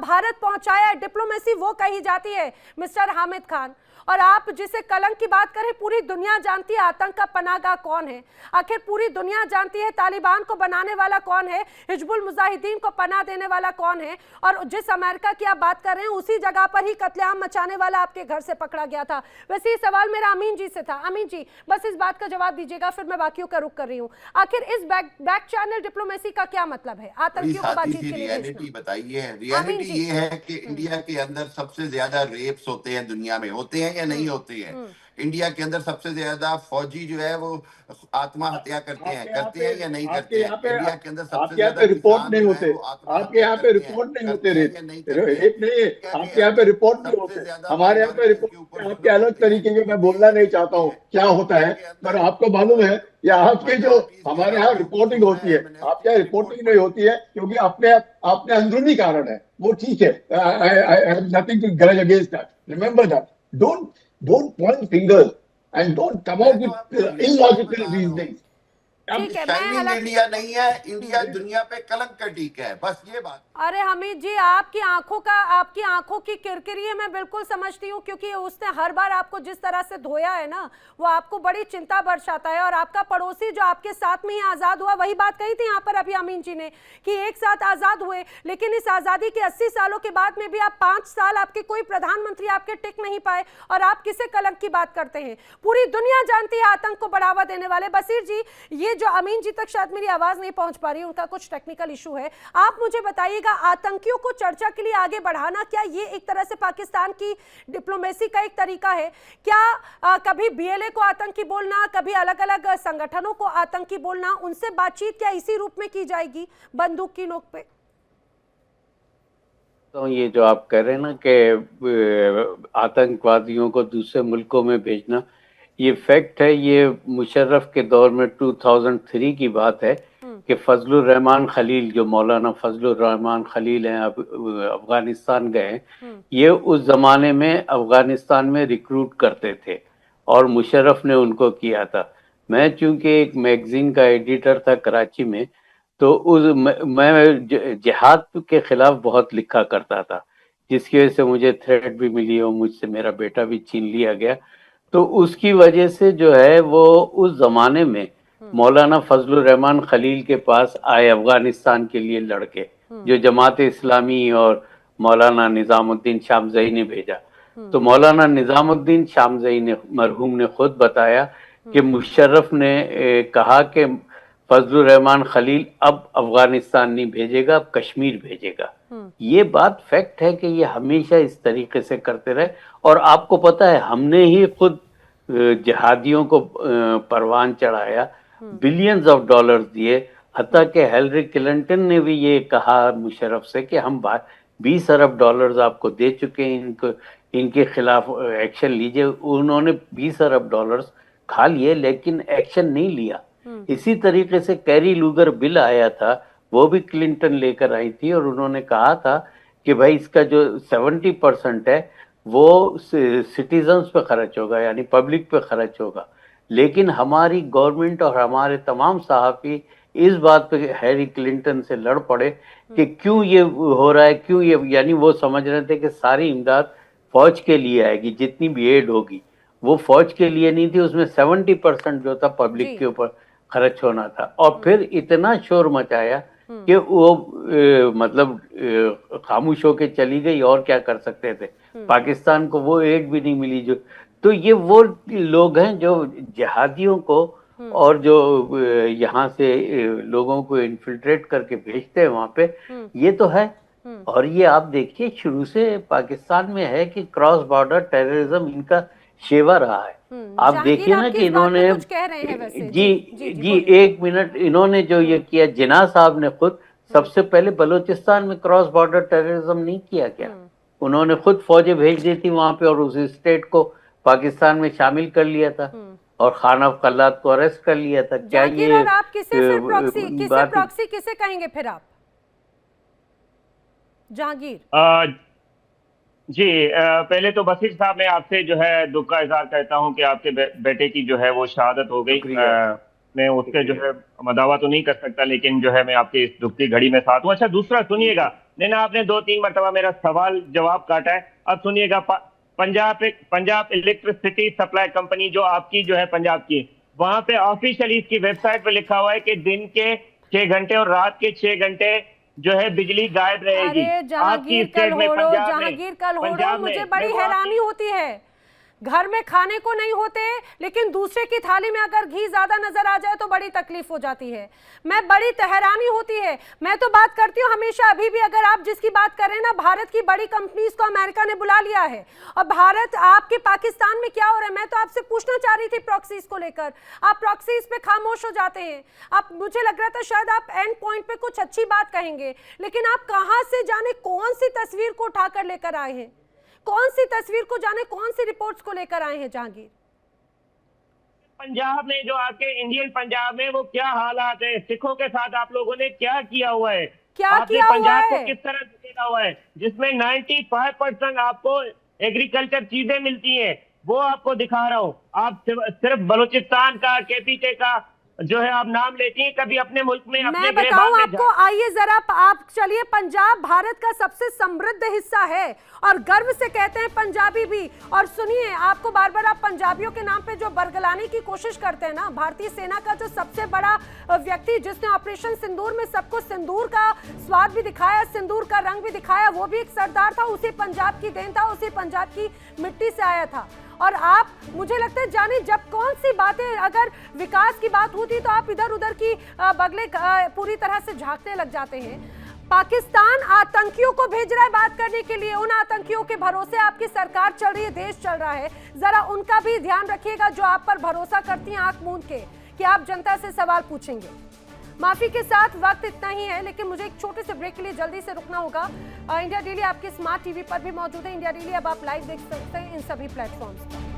भारत पहुंचाया। डिप्लोमेसी वो कही जाती है मिस्टर हामिद खान। और आप जिसे कलंक की बात करें, पूरी दुनिया जानती है आतंक का पनाहगाह कौन है। आखिर पूरी दुनिया जानती है तालिबान को बनाने वाला कौन है, हिजबुल मुजाहिदीन को पनाह देने वाला कौन है। और जिस अमेरिका की आप बात कर रहे हैं, उसी जगह पर ही कत्लेआम मचाने वाला आपके घर से पकड़ा गया था। वैसे ही सवाल मेरा अमीन जी से था। अमीन जी बस इस बात का जवाब दीजिएगा, फिर मैं बाकियों का रुख कर रही हूँ। आखिर इस बैक चैनल डिप्लोमेसी का क्या मतलब है? आतंकियों को बातचीत के लिए रियलिटी बताइए। रियलिटी ये है कि इंडिया के अंदर सबसे ज्यादा रेप्स होते हैं दुनिया में, होते हैं या नहीं होते हैं। इंडिया के अंदर सबसे ज्यादा फौजी जो है वो आत्महत्या करते हैं या नहीं करते हैं। इंडिया के अंदर सबसे ज्यादा रिपोर्ट नहीं होते, आपके यहाँ पे रिपोर्ट नहीं होते, रेप नहीं है आपके यहाँ पे रिपोर्ट नहीं होते। हमारे यहाँ पे रिपोर्ट आपके अलग तरीके के, मैं बोलना नहीं चाहता हूँ क्या होता है, पर आपको मालूम है या आपके जो हमारे यहाँ रिपोर्टिंग होती है, आपके यहाँ रिपोर्टिंग नहीं होती है क्योंकि अपने अंदरूनी कारण है। वो ठीक है, I have nothing to grudge against that. Remember that. Don't point fingers and don't come out with illogical reasonings. अब ठीक है, शाइनिंग इंडिया नहीं है, इंडिया दुनिया पे कलंक का टीक है, बस ये बात। अरे हमीद जी, आपकी आंखों की किरकिरी है, मैं बिल्कुल समझती हूँ, क्योंकि उसने हर बार आपको जिस तरह से धोया है ना, वो आपको बड़ी चिंता बरसाता है। और आपका पड़ोसी जो आपके साथ में ही आजाद हुआ, वही बात कही थी यहाँ पर अभी अमीन जी ने कि एक साथ आजाद हुए, लेकिन इस आजादी के 80 सालों के बाद में भी आप 5 साल आपके कोई प्रधानमंत्री आपके टिक नहीं पाए, और आप किसे कलंक की बात करते हैं। पूरी दुनिया जानती है आतंक को बढ़ावा देने वाले। बसीर जी, ये जो अमीन जी तक शायद मेरी आवाज नहीं पहुंच पा रही, उनका कुछ टेक्निकल इशू है, आप मुझे बताइएगा, आतंकियों को चर्चा के लिए आगे बढ़ाना, क्या ये एक तरह से पाकिस्तान की डिप्लोमेसी का एक तरीका है? क्या कभी बीएलए को आतंकी बोलना, कभी अलग अलग संगठनों को आतंकी बोलना, उनसे बातचीत क्या इसी रूप में की जाएगी, बंदूक की नोक पे? तो ये जो आप कह रहे हैं ना कि आतंकवादियों को दूसरे मुल्कों में भेजना, ये फैक्ट है। ये मुशर्रफ के दौर में 2003 की बात है कि फजलुर रहमान खलील, जो मौलाना फजलुर रहमान खलील हैं, अब अफगानिस्तान गए, ये उस जमाने में अफगानिस्तान में रिक्रूट करते थे और मुशर्रफ ने उनको किया था। मैं चूंकि एक मैगजीन का एडिटर था कराची में, तो मैं जिहाद के खिलाफ बहुत लिखा करता था, जिसकी वजह से मुझे थ्रेट भी मिली और मुझसे मेरा बेटा भी छीन लिया गया। तो उसकी वजह से जो है वो उस जमाने में मौलाना फजलुर रहमान खलील के पास आए अफगानिस्तान के लिए लड़के, जो जमात इस्लामी और मौलाना निजामुद्दीन शामजई ने भेजा। तो मौलाना निजामुद्दीन शामजई ने, मरहूम ने खुद बताया कि मुशर्रफ ने कहा कि फजलुर रहमान खलील अब अफगानिस्तान नहीं भेजेगा, अब कश्मीर भेजेगा। ये बात फैक्ट है कि ये हमेशा इस तरीके से करते रहे। और आपको पता है, हमने ही खुद जिहादियों को परवान चढ़ाया, बिलियंस ऑफ डॉलर्स दिए, हत्ता कि हिलरी क्लिंटन ने भी ये कहा मुशर्रफ से कि हम 20 अरब डॉलर्स आपको दे चुके हैं, इनके खिलाफ एक्शन लीजिए। उन्होंने 20 अरब डॉलर्स खा लिए, लेकिन एक्शन नहीं लिया। इसी तरीके से कैरी लूगर बिल आया था, वो भी क्लिंटन लेकर आई थी, और उन्होंने कहा था कि भाई इसका जो 70% है वो सिटीजन्स पे खर्च होगा, यानी पब्लिक पे खर्च होगा। लेकिन हमारी गवर्नमेंट और हमारे तमाम सहाफ़ी इस बात पे हैरी क्लिंटन से लड़ पड़े कि क्यों ये हो रहा है, क्यों ये, यानी वो समझ रहे थे कि सारी इमदाद फौज के लिए आएगी, जितनी भी एड होगी वो फौज के लिए नहीं थी, उसमें 70% जो था पब्लिक के ऊपर खर्च होना था। और फिर इतना शोर मचाया कि वो मतलब खामोश होके चली गई, और क्या कर सकते थे। पाकिस्तान को वो एड भी नहीं मिली जो। तो ये वो लोग हैं जो जिहादियों को और जो यहाँ से लोगों को इन्फिल्ट्रेट करके भेजते हैं वहां पे, ये तो है। और ये आप देखिए, शुरू से पाकिस्तान में है कि क्रॉस बॉर्डर टेररिज्म इनका शेवा रहा है। आप देखिए ना कि इन्होंने जी 1 मिनट, इन्होंने जो ये किया, जिन्ना साहब ने खुद सबसे पहले बलूचिस्तान में क्रॉस बॉर्डर टेररिज्म नहीं किया क्या? उन्होंने खुद फौजें भेज दी थी वहां पे और उस स्टेट को पाकिस्तान में शामिल कर लिया था और खान ऑफ खल्लात को अरेस्ट कर लिया था। क्या ये और आप किसे प्रॉक्सी किसे कहेंगे फिर आप, जहांगीर? जी, पहले तो बसीर साहब, मैं आपसे जो है दुख का इजहार करता हूं कि आपके बेटे की जो है वो शहादत हो गई। मैं उसके जो है मदावा तो नहीं कर सकता, लेकिन जो है मैं आपके इस दुख की घड़ी में साथ हूं। अच्छा, दूसरा सुनिएगा, नैना आपने 2-3 मरतबा मेरा सवाल जवाब काटा है, अब सुनिएगा। पंजाब इलेक्ट्रिसिटी सप्लाई कंपनी जो आपकी जो है पंजाब की, वहां पे ऑफिशियली इसकी वेबसाइट पे लिखा हुआ है कि दिन के 6 घंटे और रात के 6 घंटे जो है बिजली गायब रहेगी। आपकी स्टेट में, पंजाब में मुझे बड़ी हैरानी होती है, घर में खाने को नहीं होते, लेकिन दूसरे की थाली में अगर घी ज्यादा नजर आ जाए तो बड़ी तकलीफ हो जाती है। मैं बड़ी हैरानी होती है। मैं तो बात करती हूँ हमेशा, अभी भी अगर आप जिसकी बात कर रहे हैं ना, भारत की बड़ी कंपनीज को अमेरिका ने बुला लिया है, और भारत आपके पाकिस्तान में क्या हो रहा है, मैं तो आपसे पूछना चाह रही थी प्रॉक्सीज को लेकर। आप प्रॉक्सीज पे खामोश हो जाते हैं। आप, मुझे लग रहा था शायद आप एंड पॉइंट पे कुछ अच्छी बात कहेंगे, लेकिन आप कहां से जाने कौन सी तस्वीर को उठाकर लेकर आए हैं, कौन सी तस्वीर को जाने कौन सी रिपोर्ट्स को लेकर आए हैं जहांगीर? पंजाब में, जो आपके इंडियन पंजाब में, वो क्या हालात है, सिखों के साथ आप लोगों ने क्या किया हुआ है, आपने पंजाब को किस तरह से किया हुआ है, जिसमें 95% आपको एग्रीकल्चर चीजें मिलती हैं, वो आपको दिखा रहा हूँ। आप सिर्फ बलूचिस्तान का, केपीके का जो है आप नाम लेती हैं, कभी अपने मुल्क में अपने मैं बताऊं आपको, आइए जरा आप चलिए, पंजाब भारत का सबसे समृद्ध हिस्सा है और गर्व से कहते हैं पंजाबी भी। और सुनिए, आपको बार बार आप पंजाबियों के नाम पे जो बरगलाने की कोशिश करते हैं ना, भारतीय सेना का जो सबसे बड़ा व्यक्ति जिसने ऑपरेशन सिंदूर में सबको सिंदूर का स्वाद भी दिखाया, सिंदूर का रंग भी दिखाया, वो भी एक सरदार था, उसी पंजाब की देन था, उसी पंजाब की मिट्टी से आया था। और आप, मुझे लगता है जाने जब कौन सी बातें, अगर विकास की बात होती तो आप इधर उधर की बगले पूरी तरह से झांकने लग जाते हैं। पाकिस्तान आतंकियों को भेज रहा है बात करने के लिए, उन आतंकियों के भरोसे आपकी सरकार चल रही है, देश चल रहा है। जरा उनका भी ध्यान रखिएगा जो आप पर भरोसा करती हैं आंख मूंद के कि आप जनता से सवाल पूछेंगे। माफी के साथ वक्त इतना ही है, लेकिन मुझे एक छोटे से ब्रेक के लिए जल्दी से रुकना होगा। इंडिया डेली आपके स्मार्ट टीवी पर भी मौजूद है। इंडिया डेली अब आप लाइव देख सकते हैं इन सभी प्लेटफॉर्म्स पर।